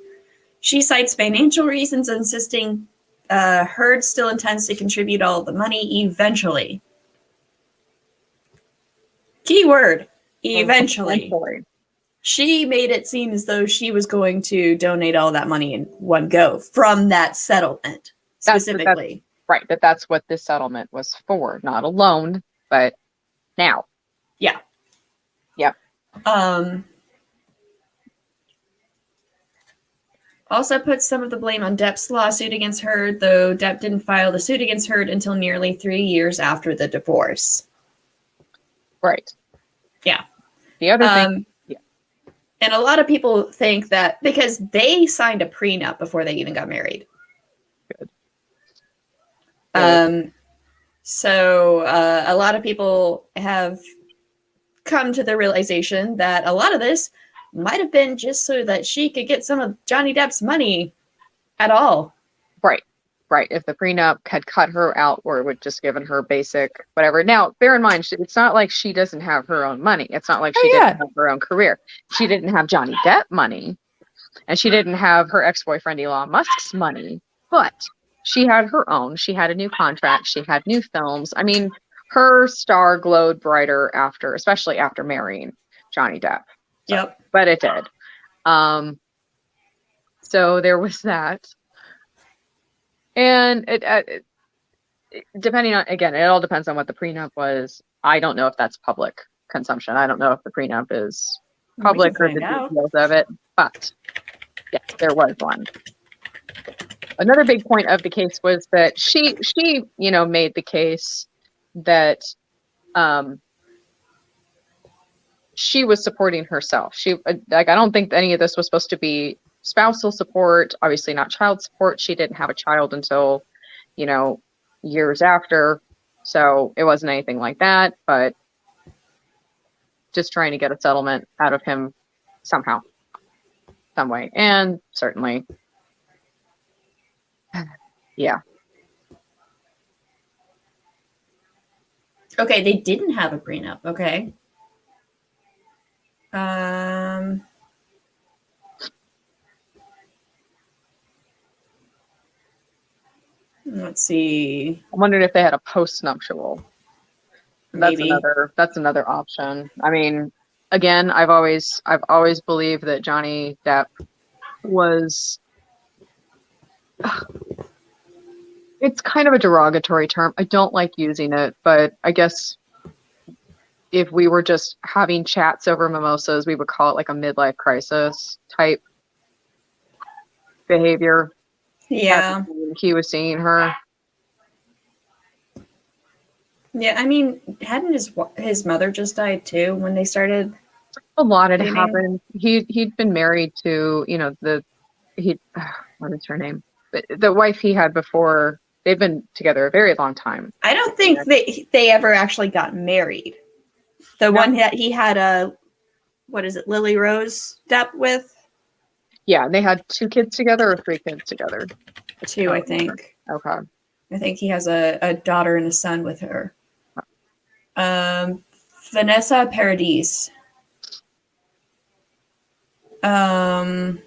Speaker 1: She cites financial reasons, insisting Heard still intends to contribute all the money eventually. Keyword, eventually. She made it seem as though she was going to donate all that money in one go from that settlement, specifically.
Speaker 2: Right, that's what this settlement was for. Not a loan, but now.
Speaker 1: Yeah.
Speaker 2: Yep.
Speaker 1: Also puts some of the blame on Depp's lawsuit against Heard, though Depp didn't file the suit against Heard until nearly 3 years after the divorce.
Speaker 2: Right.
Speaker 1: Yeah.
Speaker 2: The other thing...
Speaker 1: And a lot of people think that because they signed a prenup before they even got married. Good. So a lot of people have come to the realization that a lot of this might have been just so that she could get some of Johnny Depp's money at all.
Speaker 2: Right. If the prenup had cut her out or would just given her basic whatever. Now, bear in mind, it's not like she doesn't have her own money. It's not like she didn't have her own career. She didn't have Johnny Depp money, and she didn't have her ex-boyfriend Elon Musk's money, but she had her own. She had a new contract. She had new films. I mean, her star glowed brighter especially after marrying Johnny Depp. So,
Speaker 1: yep.
Speaker 2: But it did. So there was that. And it depending on, again, it all depends on what the prenup was. I don't know if that's public consumption. I don't know if the prenup is public or the details of it, but yes, there was one. Another big point of the case was that she made the case that she was supporting herself. I don't think any of this was supposed to be spousal support, obviously not child support. She didn't have a child until, years after. So it wasn't anything like that, but just trying to get a settlement out of him somehow, some way. And certainly, yeah.
Speaker 1: Okay, they didn't have a prenup. Okay. Let's see.
Speaker 2: I'm wondering if they had a post-nuptial.
Speaker 1: Maybe.
Speaker 2: That's another option. I mean, again, I've always believed that Johnny Depp was. It's kind of a derogatory term. I don't like using it, but I guess if we were just having chats over mimosas, we would call it like a midlife crisis type behavior.
Speaker 1: Yeah.
Speaker 2: He was seeing her.
Speaker 1: Yeah, I mean, hadn't his mother just died too when they started?
Speaker 2: A lot had happened. He'd been married to, what is her name? The wife he had before. They've been together a very long time.
Speaker 1: I don't think they ever actually got married. The one that he had Lily Rose Depp with?
Speaker 2: Yeah, they had 2 kids together or 3 kids together?
Speaker 1: 2, I think.
Speaker 2: Okay.
Speaker 1: I think he has a daughter and a son with her. Vanessa Paradis. Yeah,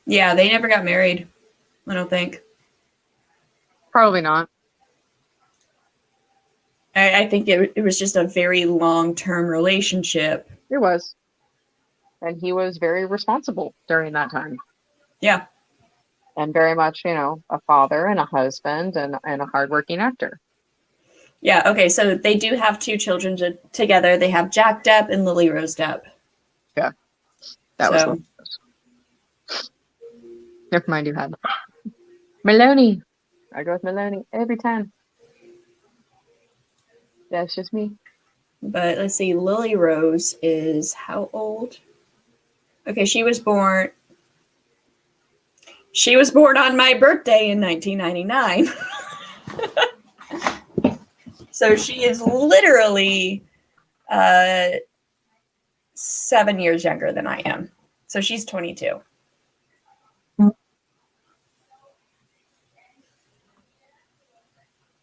Speaker 1: they never got married, I don't think.
Speaker 2: Probably not.
Speaker 1: I think it was just a very long-term relationship.
Speaker 2: It was. And he was very responsible during that time.
Speaker 1: Yeah.
Speaker 2: And very much, a father and a husband and a hardworking actor.
Speaker 1: Yeah, okay, so they do have 2 children together. They have Jack Depp and Lily Rose Depp.
Speaker 2: Yeah. That was never mind, you had Maloney. I go with Maloney every time. That's just me.
Speaker 1: But let's see, Lily Rose is how old? Okay, she was born on my birthday in 1999. So she is literally 7 years younger than I am. So she's 22.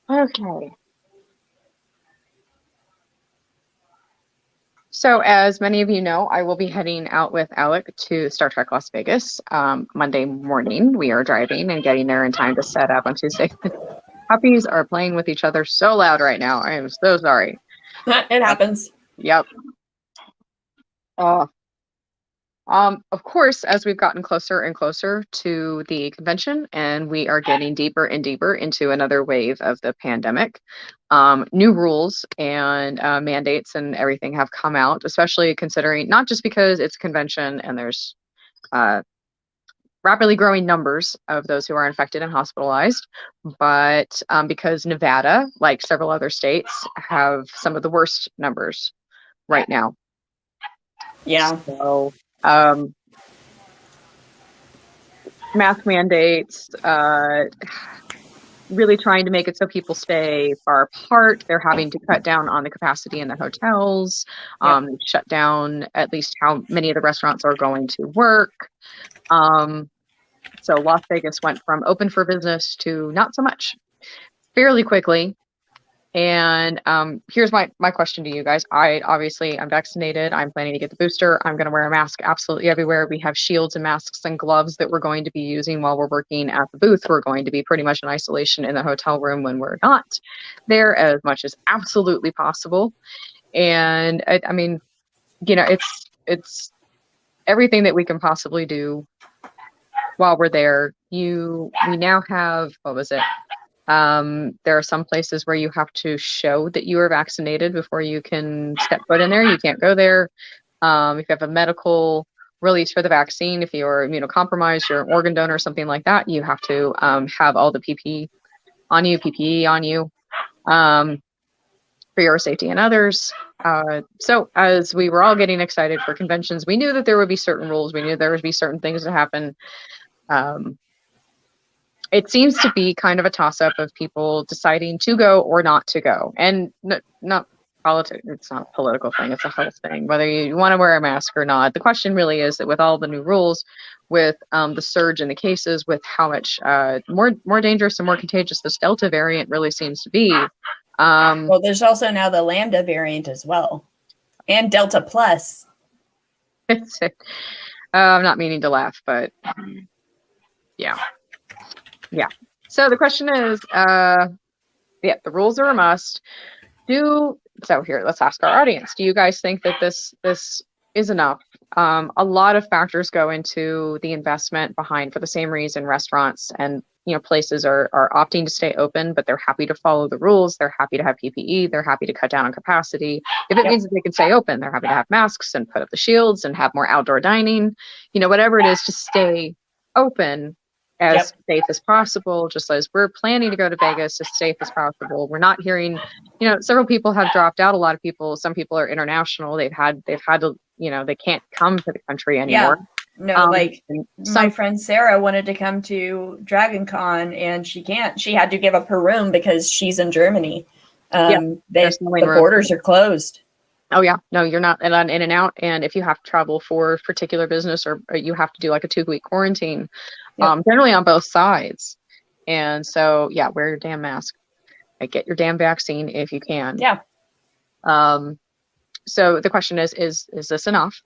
Speaker 2: Okay. So as many of you know, I will be heading out with Alec to Star Trek Las Vegas Monday morning. We are driving and getting there in time to set up on Tuesday. Puppies are playing with each other so loud right now. I am so sorry.
Speaker 1: It happens.
Speaker 2: Yep. Of course, as we've gotten closer and closer to the convention and we are getting deeper and deeper into another wave of the pandemic, new rules and mandates and everything have come out, especially considering not just because it's a convention and there's rapidly growing numbers of those who are infected and hospitalized, but because Nevada, like several other states, have some of the worst numbers right now.
Speaker 1: Yeah.
Speaker 2: So, mask mandates, really trying to make it so people stay far apart. They're having to cut down on the capacity in the hotels, shut down at least how many of the restaurants are going to work. So Las Vegas went from open for business to not so much fairly quickly. And here's my question to you guys. I'm vaccinated. I'm planning to get the booster. I'm going to wear a mask absolutely everywhere. We have shields and masks and gloves that we're going to be using while we're working at the booth. We're going to be pretty much in isolation in the hotel room when we're not there as much as absolutely possible. And I mean, you know, it's everything that we can possibly do while we're there. We now have, what was it? There are some places where you have to show that you are vaccinated before you can step foot in there. You can't go there. If you have a medical release for the vaccine, if you're immunocompromised, you're an organ donor, something like that, you have to have all the PPE on you for your safety and others. So as we were all getting excited for conventions, we knew that there would be certain rules. We knew there would be certain things to happen. It seems to be kind of a toss-up of people deciding to go or not to go. And not politics, it's not a political thing, it's a health thing, whether you want to wear a mask or not. The question really is that with all the new rules, with the surge in the cases, with how much more dangerous and more contagious this Delta variant really seems to be.
Speaker 1: Well, there's also now the Lambda variant as well. And Delta Plus.
Speaker 2: I'm not meaning to laugh, but yeah. So the question is, the rules are a must. So here, let's ask our audience. Do you guys think that this is enough? A lot of factors go into the investment behind, for the same reason restaurants and places are opting to stay open, but they're happy to follow the rules. They're happy to have PPE. They're happy to cut down on capacity. If it means that they can stay open, they're happy to have masks and put up the shields and have more outdoor dining, whatever it is to stay open as safe as possible, just as we're planning to go to Vegas as safe as possible. We're not hearing, several people have dropped out. A lot of people, some people are international. They've had to, they can't come to the country anymore.
Speaker 1: Yeah. No, my friend Sarah wanted to come to Dragon Con and she can't. She had to give up her room because she's in Germany. The borders are closed.
Speaker 2: Oh yeah, no, you're not allowed in and out. And if you have to travel for particular business or you have to do like a 2-week quarantine, generally on both sides. And so, wear your damn mask. Get your damn vaccine if you can.
Speaker 1: Yeah.
Speaker 2: So the question is this enough?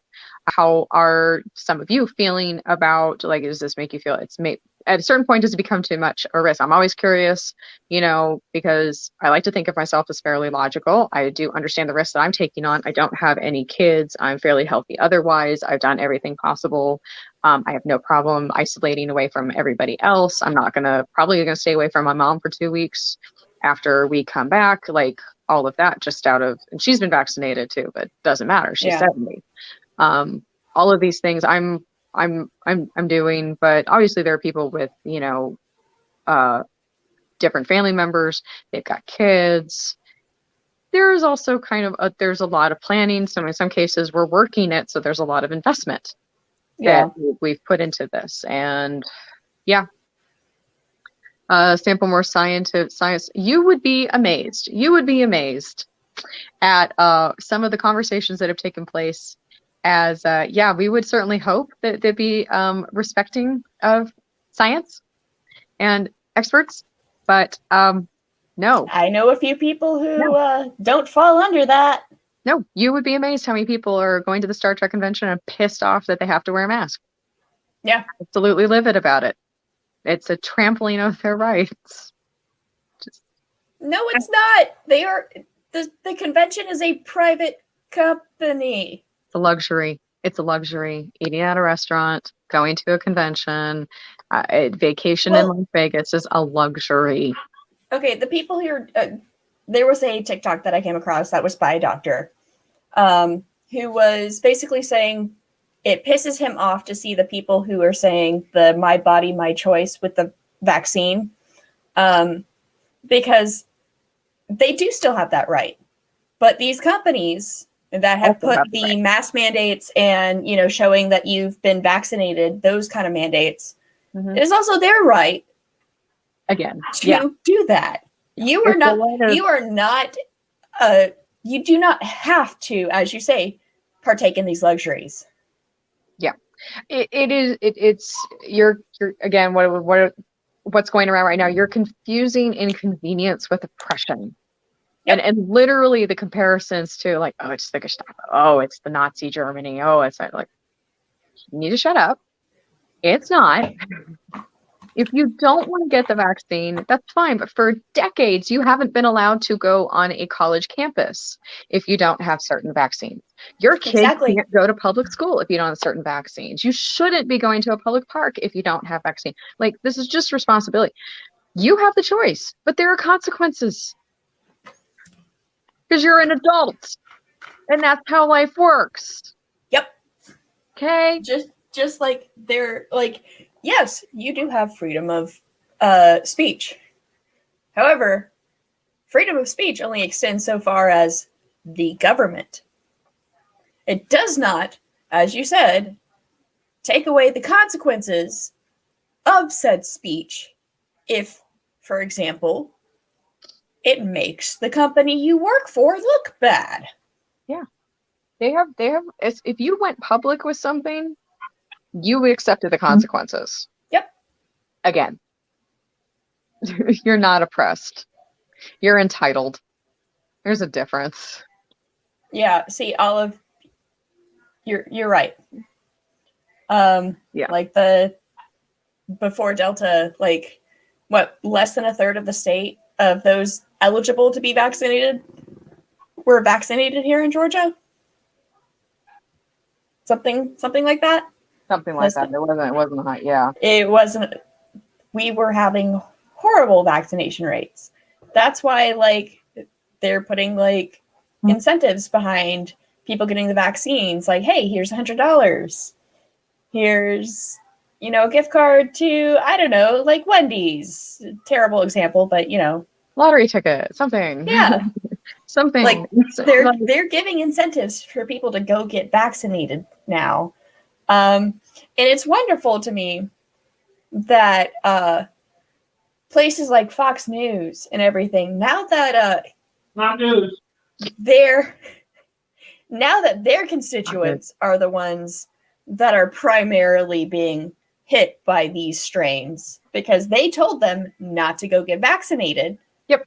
Speaker 2: How are some of you feeling about, does this make you feel at a certain point, does it become too much a risk? I'm always curious, because I like to think of myself as fairly logical. I do understand the risks that I'm taking on. I don't have any kids. I'm fairly healthy otherwise. I've done everything possible. I have no problem isolating away from everybody else. I'm probably gonna stay away from my mom for 2 weeks after we come back, all of that, and she's been vaccinated too, but doesn't matter. She's 70. All of these things I'm doing, but obviously there are people with, different family members. They've got kids. There's also there's a lot of planning. So in some cases we're working it. So there's a lot of investment
Speaker 1: Yeah.
Speaker 2: that we've put into this. And yeah, sample more science. You would be amazed. You would be amazed at some of the conversations that have taken place. As yeah, we would certainly hope that there'd be respecting of science and experts, but no.
Speaker 1: I know a few people who don't fall under that.
Speaker 2: No, you would be amazed how many people are going to the Star Trek convention and pissed off that they have to wear a mask.
Speaker 1: Yeah.
Speaker 2: Absolutely livid about it. It's a trampling of their rights.
Speaker 1: No, it's not. They are the convention is a private company.
Speaker 2: It's a luxury. It's a luxury. Eating at a restaurant, going to a convention, vacation in Las Vegas is a luxury.
Speaker 1: Okay, the people here. There was a TikTok that I came across that was by a doctor, who was basically saying it pisses him off to see the people who are saying the "my body, my choice" with the vaccine, because they do still have that right, but these companies that have put the mask mandates and showing that you've been vaccinated, those kind of mandates, it is also their right
Speaker 2: again
Speaker 1: to do that. You are not you do not have to, as you say, partake in these luxuries.
Speaker 2: Yeah, it's you're again what's going around right now. You're confusing inconvenience with oppression. Yep. And literally the comparisons to like, oh, it's the Gestapo, oh, it's the Nazi Germany, oh, it's like, you need to shut up. It's not. If you don't want to get the vaccine, that's fine. But for decades, you haven't been allowed to go on a college campus if you don't have certain vaccines. Your kids can't go to public school if you don't have certain vaccines. You shouldn't be going to a public park if you don't have vaccine. Like, this is just responsibility. You have the choice, but there are consequences. Because you're an adult, and that's how life works.
Speaker 1: Yep.
Speaker 2: Okay.
Speaker 1: Just like they're like, yes, you do have freedom of speech. However, freedom of speech only extends so far as the government. It does not, as you said, take away the consequences of said speech if, for example, it makes the company you work for look bad.
Speaker 2: Yeah. They have, if you went public with something, you accepted the consequences.
Speaker 1: Yep.
Speaker 2: Again, you're not oppressed. You're entitled. There's a difference.
Speaker 1: Yeah. See, Olive, you're right.
Speaker 2: Yeah.
Speaker 1: Like before Delta, like less than a third of the state of those eligible to be vaccinated were vaccinated here in Georgia. Something like that.
Speaker 2: Something like that. It wasn't hot. Yeah.
Speaker 1: It wasn't. We were having horrible vaccination rates. That's why, like, they're putting like incentives behind people getting the vaccines. Like, hey, here's $100. Here's a gift card to, I don't know, like Wendy's. Terrible example, but
Speaker 2: lottery ticket, something.
Speaker 1: Yeah.
Speaker 2: Something.
Speaker 1: Like they're giving incentives for people to go get vaccinated now. And it's wonderful to me that places like Fox News and everything, now that their constituents are the ones that are primarily being hit by these strains because they told them not to go get vaccinated.
Speaker 2: Yep.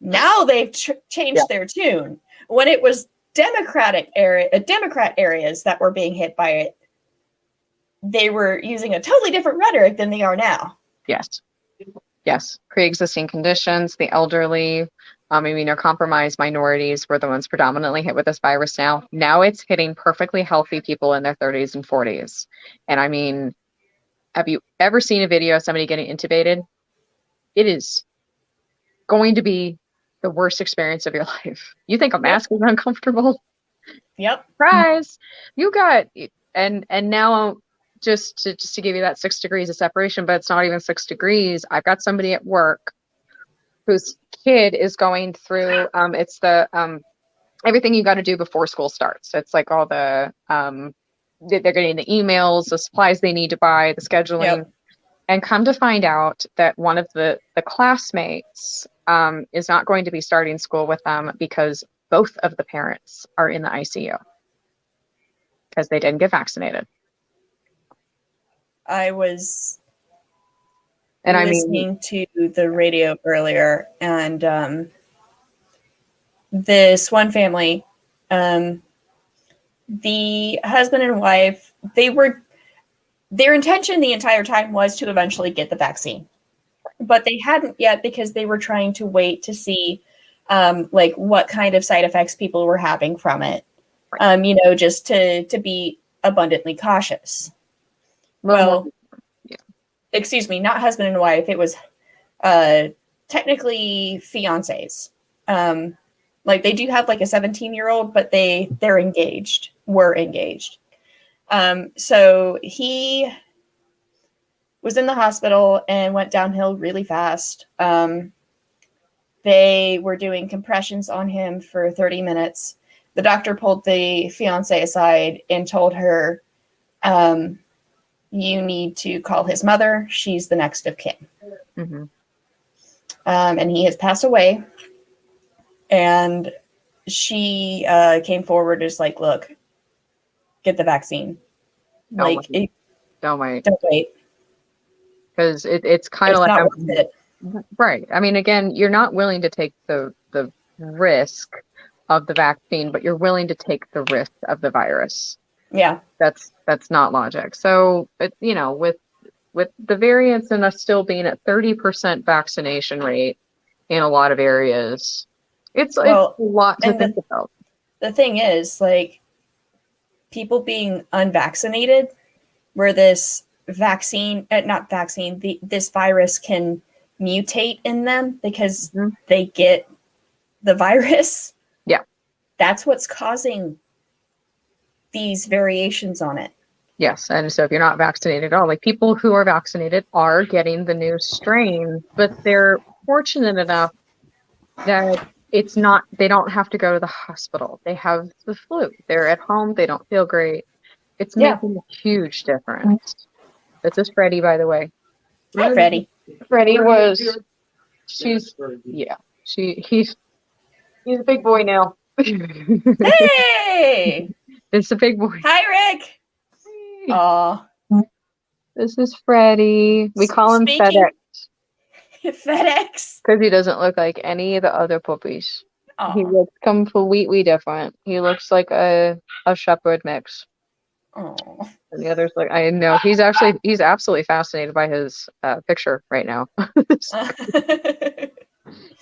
Speaker 1: Now they've changed their tune. When it was Democrat areas that were being hit by it, they were using a totally different rhetoric than they are now.
Speaker 2: Yes. Pre-existing conditions, the elderly, immunocompromised minorities were the ones predominantly hit with this virus now. Now it's hitting perfectly healthy people in their 30s and 40s. And I mean, have you ever seen a video of somebody getting intubated? It is going to be the worst experience of your life. You think a mask is uncomfortable?
Speaker 1: Yep.
Speaker 2: Surprise! You got, and now just to give you that 6 degrees of separation, but it's not even 6 degrees. I've got somebody at work whose kid is going through, it's the, everything you got to do before school starts. It's like all the they're getting the emails, the supplies they need to buy, the scheduling.
Speaker 1: Yep.
Speaker 2: And come to find out that one of the classmates is not going to be starting school with them because both of the parents are in the ICU because they didn't get vaccinated.
Speaker 1: I was
Speaker 2: And
Speaker 1: listening to the radio earlier, and this one family, the husband and wife, their intention the entire time was to eventually get the vaccine, but they hadn't yet because they were trying to wait to see like what kind of side effects people were having from it, just to be abundantly cautious. Well, excuse me, not husband and wife. It was technically fiancés. Like they do have like a 17-year-old, but were engaged. So he was in the hospital and went downhill really fast. They were doing compressions on him for 30 minutes. The doctor pulled the fiancée aside and told her, you need to call his mother. She's the next of kin.
Speaker 2: Mm-hmm.
Speaker 1: And he has passed away. And she came forward as like, look, get the vaccine. Don't wait.
Speaker 2: Because it's kind of like
Speaker 1: not worth it.
Speaker 2: Right. I mean, again, you're not willing to take the risk of the vaccine, but you're willing to take the risk of the virus.
Speaker 1: Yeah.
Speaker 2: That's not logic. So, with the variants and us still being at 30% vaccination rate in a lot of areas, it's a lot to think about.
Speaker 1: The thing is, like, people being unvaccinated, where this this virus can mutate in them because they get the virus.
Speaker 2: Yeah.
Speaker 1: That's what's causing these variations on it.
Speaker 2: Yes. And so if you're not vaccinated at all, like people who are vaccinated are getting the new strain, but they're fortunate enough that they don't have to go to the hospital. They have the flu. They're at home. They don't feel great. It's making a huge difference. This is Freddie, by the way.
Speaker 1: Hi, Freddie.
Speaker 2: Freddie he's a big boy now.
Speaker 1: Hey!
Speaker 2: It's a big boy.
Speaker 1: Hi, Rick. Aw.
Speaker 2: This is Freddie. We call him FedEx.
Speaker 1: FedEx?
Speaker 2: Because he doesn't look like any of the other puppies.
Speaker 1: Aww.
Speaker 2: He looks completely different. He looks like a shepherd mix.
Speaker 1: Oh.
Speaker 2: And the others look, I know, he's absolutely fascinated by his picture right now.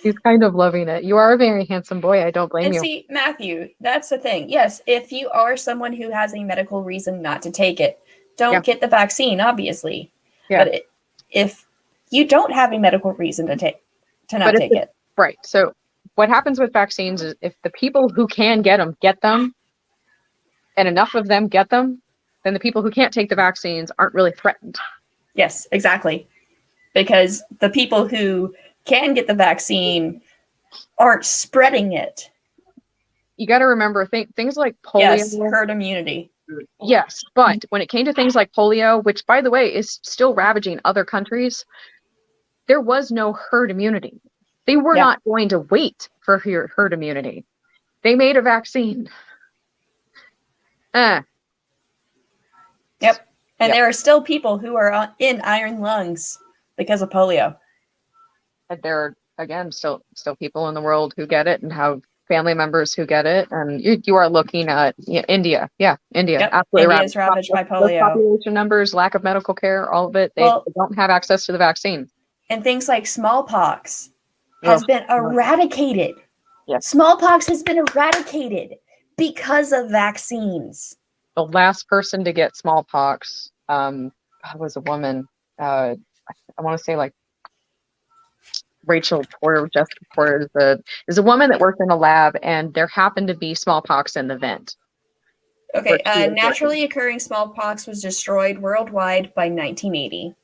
Speaker 2: He's kind of loving it. You are a very handsome boy. I don't blame you.
Speaker 1: See, Matthew, that's the thing. Yes, if you are someone who has a medical reason not to take it, don't get the vaccine, obviously. Yeah. But if you don't have a medical reason to not take it.
Speaker 2: Right. So what happens with vaccines is if the people who can get them, and enough of them get them, then the people who can't take the vaccines aren't really threatened.
Speaker 1: Yes, exactly. Because the people who can get the vaccine aren't spreading it.
Speaker 2: You got to remember things like polio.
Speaker 1: Yes, herd immunity.
Speaker 2: Yes, but when it came to things like polio, which by the way is still ravaging other countries, there was no herd immunity. They were not going to wait for herd immunity. They made a vaccine.
Speaker 1: Yep. And there are still people who are in iron lungs because of polio.
Speaker 2: And there are, again, still people in the world who get it and have family members who get it. And you are looking at India. Yeah, India.
Speaker 1: Yep.
Speaker 2: Absolutely.
Speaker 1: India is ravaged by polio.
Speaker 2: Population numbers, lack of medical care, all of it. They don't have access to the vaccine.
Speaker 1: And things like smallpox has been eradicated.
Speaker 2: Yes.
Speaker 1: Smallpox has been eradicated because of vaccines.
Speaker 2: The last person to get smallpox was a woman. I want to say like Rachel Porter, Jessica Porter is a woman that worked in a lab, and there happened to be smallpox in the vent.
Speaker 1: Okay, naturally occurring smallpox was destroyed worldwide by 1980.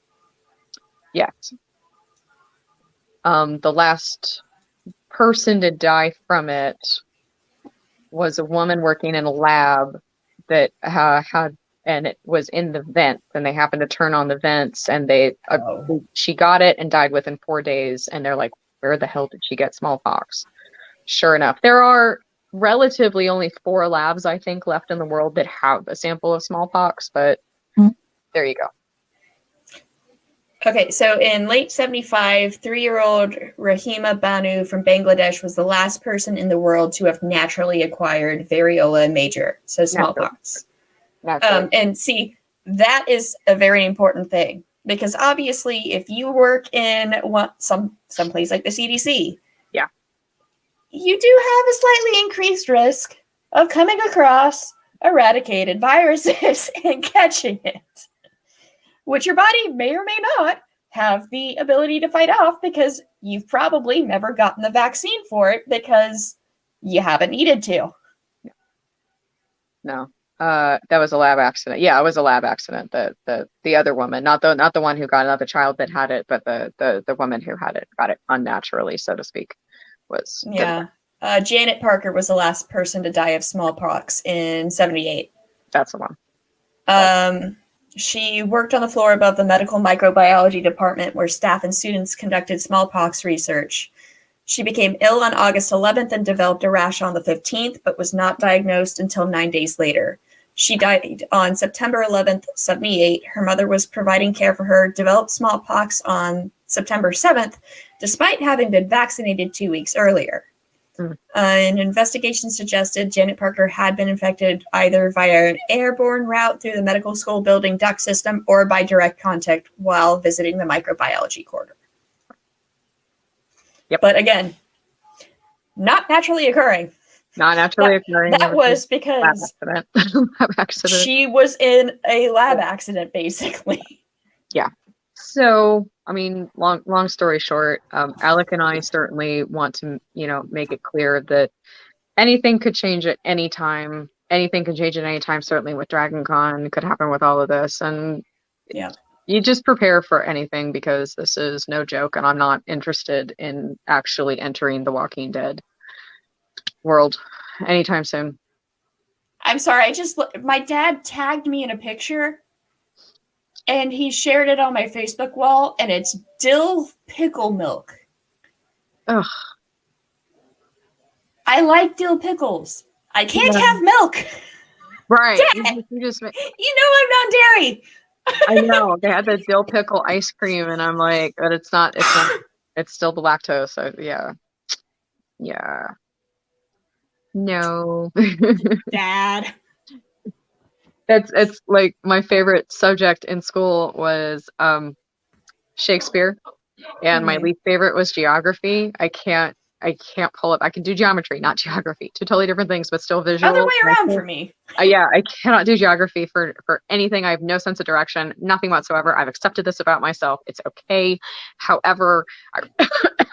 Speaker 2: Yes. The last person to die from it was a woman working in a lab that had and it was in the vent, and they happened to turn on the vents, and
Speaker 1: Oh.
Speaker 2: she got it and died within 4 days. And they're like, where the hell did she get smallpox? Sure enough, there are relatively only 4 labs, I think, left in the world that have a sample of smallpox, but there you go.
Speaker 1: Okay, so in late 75, 3-year-old Rahima Banu from Bangladesh was the last person in the world to have naturally acquired variola major, so smallpox. And see, that is a very important thing, because obviously if you work in some place like the CDC,
Speaker 2: yeah,
Speaker 1: you do have a slightly increased risk of coming across eradicated viruses and catching it, which your body may or may not have the ability to fight off, because you've probably never gotten the vaccine for it because you haven't needed to.
Speaker 2: No. That was a lab accident. Yeah, it was a lab accident. The other woman, not the one who got another child that had it, but the woman who had it got it unnaturally, so to speak, was.
Speaker 1: Yeah. Janet Parker was the last person to die of smallpox in 78.
Speaker 2: That's the one.
Speaker 1: She worked on the floor above the medical microbiology department, where staff and students conducted smallpox research. She became ill on August 11th and developed a rash on the 15th, but was not diagnosed until 9 days later. She died on September 11th, 78. Her mother was providing care for her, developed smallpox on September 7th, despite having been vaccinated 2 weeks earlier. An investigation suggested Janet Parker had been infected either via an airborne route through the medical school building duct system or by direct contact while visiting the microbiology corridor.
Speaker 2: Yep.
Speaker 1: But again, not naturally occurring.
Speaker 2: Not naturally occurring.
Speaker 1: That was because
Speaker 2: lab accident.
Speaker 1: She was in a lab accident, basically.
Speaker 2: Yeah. So, I mean, long story short, Alec and I certainly want to, make it clear that anything could change at any time. Anything can change at any time. Certainly with DragonCon, could happen with all of this, and
Speaker 1: yeah,
Speaker 2: you just prepare for anything, because this is no joke, and I'm not interested in actually entering the Walking Dead world anytime soon.
Speaker 1: I'm sorry. My dad tagged me in a picture, and he shared it on my Facebook wall, and it's dill pickle milk.
Speaker 2: Ugh.
Speaker 1: I like dill pickles. I can't have milk.
Speaker 2: Right.
Speaker 1: Dad, you know I'm non-dairy.
Speaker 2: I know. They had the dill pickle ice cream, and I'm like, but it's not, it's still the lactose. So yeah. Yeah. No.
Speaker 1: Dad.
Speaker 2: It's like my favorite subject in school was Shakespeare, and my least favorite was geography. I can't pull up. I can do geometry, not geography. Two totally different things, but still visual.
Speaker 1: Other way around for me.
Speaker 2: Yeah, I cannot do geography for anything. I have no sense of direction, nothing whatsoever. I've accepted this about myself. It's okay. However,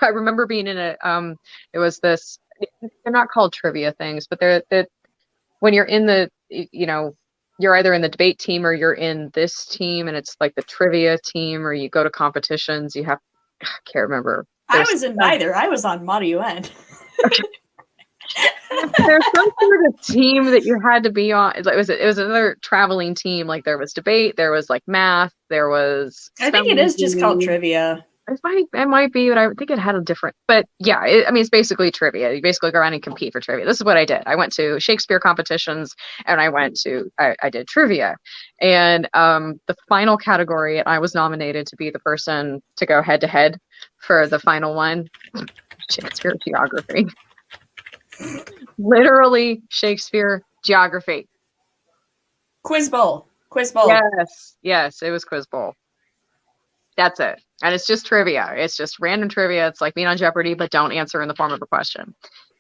Speaker 2: I remember being in a it was this. They're not called trivia things, but they're when you're in the you're either in the debate team or you're in this team, and it's like the trivia team, or you go to competitions. I can't remember.
Speaker 1: I was in neither. I was on Mod UN.
Speaker 2: Okay. There's some sort of team that you had to be on. It was another traveling team. Like there was debate, there was like math, there was.
Speaker 1: I think it is just called trivia.
Speaker 2: It might be, but I think it had a different. But yeah, it's basically trivia. You basically go around and compete for trivia. This is what I did. I went to Shakespeare competitions, and I did trivia, and the final category, I was nominated to be the person to go head to head for the final one. Shakespeare geography. Literally Shakespeare geography.
Speaker 1: Quiz bowl.
Speaker 2: Yes, it was quiz bowl. That's it. And it's just trivia. It's just random trivia. It's like being on Jeopardy, but don't answer in the form of a question.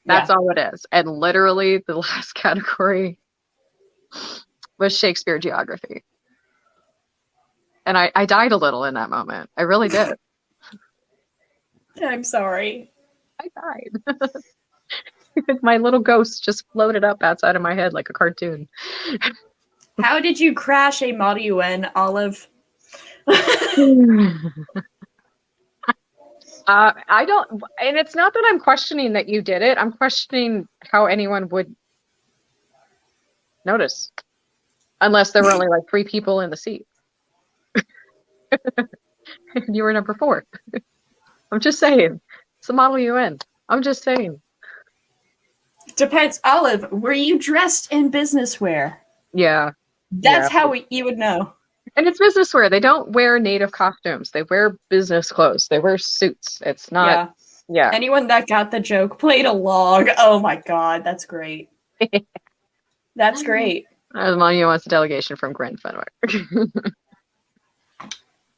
Speaker 2: That's all it is. And literally the last category was Shakespeare geography. And I died a little in that moment. I really did.
Speaker 1: I'm sorry.
Speaker 2: I died. My little ghost just floated up outside of my head like a cartoon.
Speaker 1: How did you crash a Mod UN, Olive?
Speaker 2: I don't, and it's not that I'm questioning that you did it. I'm questioning how anyone would notice. Unless there were only like 3 people in the seat. You were number 4. I'm just saying. It's the model you in. I'm just saying.
Speaker 1: Depends. Olive, were you dressed in business wear?
Speaker 2: Yeah.
Speaker 1: That's how you would know.
Speaker 2: And it's business wear. They don't wear native costumes. They wear business clothes. They wear suits. It's not. Yeah.
Speaker 1: Anyone that got the joke played along. Oh my God, that's great. That's great.
Speaker 2: Monument's a delegation from Grand Fenwick.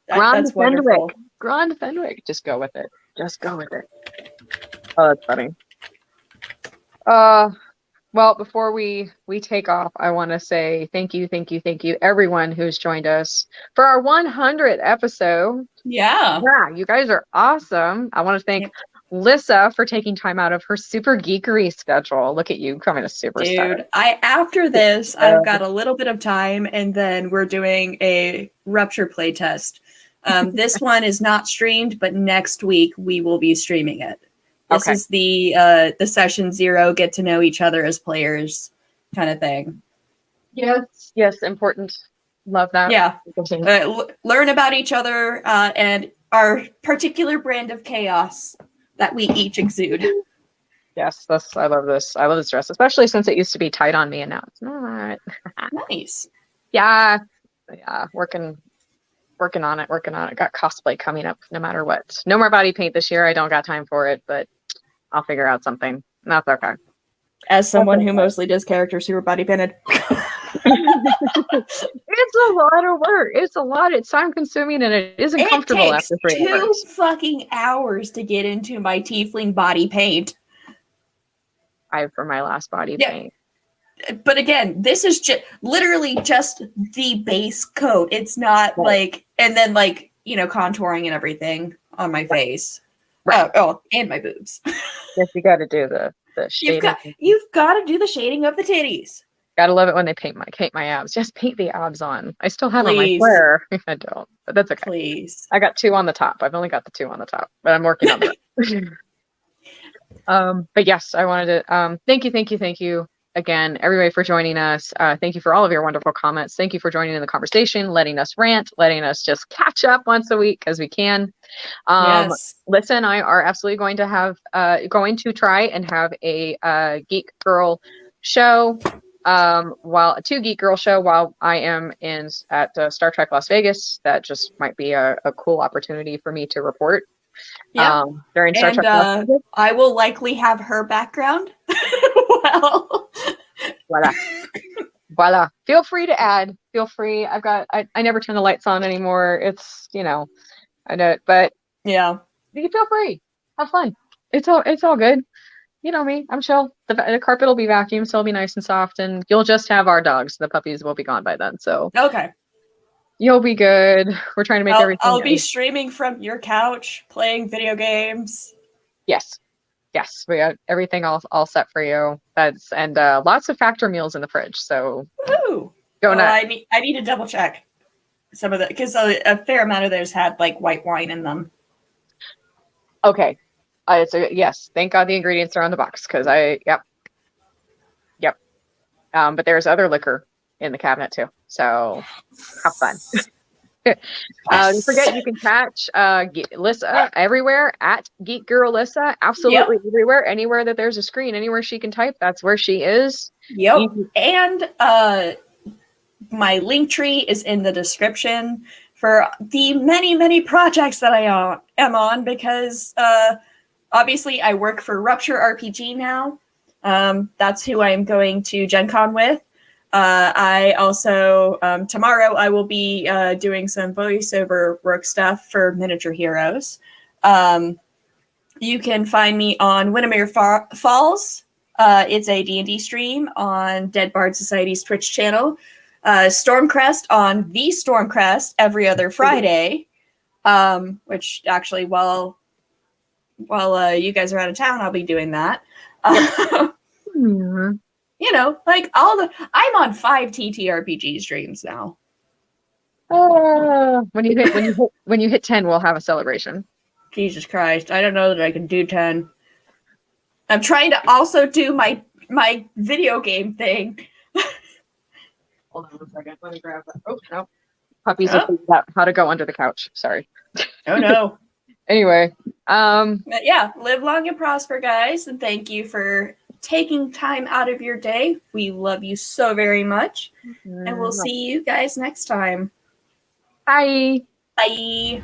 Speaker 1: That's wonderful.
Speaker 2: Grand Fenwick. Just go with it. Just go with it. Oh, that's funny. Well, before we take off, I want to say thank you, everyone who's joined us for our 100th episode.
Speaker 1: Yeah,
Speaker 2: you guys are awesome. I want to thank Lissa for taking time out of her super geekery schedule. Look at you coming a superstar.
Speaker 1: Dude, after this, I've got a little bit of time, and then we're doing a Rupture play test. This one is not streamed, but next week we will be streaming it. This is the session 0, get to know each other as players kind of thing.
Speaker 2: Yes, important. Love that.
Speaker 1: Yeah. Learn about each other and our particular brand of chaos that we each exude.
Speaker 2: Yes, I love this. I love this dress, especially since it used to be tight on me and now it's not.
Speaker 1: Nice.
Speaker 2: Yeah, working on it. Got cosplay coming up no matter what. No more body paint this year. I don't got time for it, but I'll figure out something. That's okay.
Speaker 1: As someone who mostly does characters who are body painted.
Speaker 2: It's a lot of work. It's time consuming and it isn't comfortable after 3 hours.
Speaker 1: 2 fucking hours to get into my tiefling body paint.
Speaker 2: For my last body paint.
Speaker 1: But again, this is literally just the base coat. It's not and then contouring and everything on my face. Right. Oh, and my boobs.
Speaker 2: Yes, you got to do the shading.
Speaker 1: You've got to do the shading of the titties.
Speaker 2: Gotta love it when they paint my abs. Just paint the abs on. I still have on my flare. I don't, but that's okay.
Speaker 1: Please.
Speaker 2: I got 2 on the top. I've only got the 2 on the top, but I'm working on that. But yes, I wanted to thank you again, everybody, for joining us. Thank you for all of your wonderful comments. Thank you for joining in the conversation, letting us rant, letting us just catch up once a week because we can. Lissa and I are absolutely going to try and have a Geek Girl show, a Two Geek Girl show while I am at Star Trek Las Vegas. That just might be a cool opportunity for me to report. During Star Trek Las Vegas.
Speaker 1: I will likely have her background.
Speaker 2: Voila. Feel free to add. Feel free. I never turn the lights on anymore. It's, I know it, but
Speaker 1: yeah,
Speaker 2: you can feel free. Have fun. It's all good. You know me. I'm chill. The carpet will be vacuumed, so it'll be nice and soft, and you'll just have our dogs. The puppies will be gone by then. So
Speaker 1: okay.
Speaker 2: You'll be good. We're trying to make everything.
Speaker 1: I'll be streaming from your couch, playing video games.
Speaker 2: Yes, we got everything all set for you. And lots of factor meals in the fridge. So
Speaker 1: I need to double check some of the because a fair amount of those had white wine in them.
Speaker 2: Okay, yes. Thank God the ingredients are on the box because yep. But there's other liquor in the cabinet too. So have fun. Don't forget you can catch Lissa everywhere at Geek Girl Lissa. Absolutely everywhere. Anywhere that there's a screen, anywhere she can type, that's where she is.
Speaker 1: Yep. And my link tree is in the description for the many projects that I am on because obviously I work for Rupture RPG now. That's who I am going to Gen Con with. I also, tomorrow I will be doing some voiceover work stuff for Miniature Heroes. You can find me on Windermere Falls. It's a D&D stream on Dead Bard Society's Twitch channel. Stormcrest on The Stormcrest every other Friday. Which actually, while you guys are out of town, I'll be doing that. I'm on 5 TTRPG streams now.
Speaker 2: When you hit 10, we'll have a celebration.
Speaker 1: Jesus Christ, I don't know that I can do 10. I'm trying to also do my video game thing.
Speaker 2: Hold on 1 second. Let me grab that. Oh, no. Puppies have figured out how to go under the couch. Sorry.
Speaker 1: Oh, no.
Speaker 2: Anyway.
Speaker 1: But yeah, live long and prosper, guys. And thank you for taking time out of your day. We love you so very much. And we'll see you guys next time.
Speaker 2: Bye.
Speaker 1: Bye.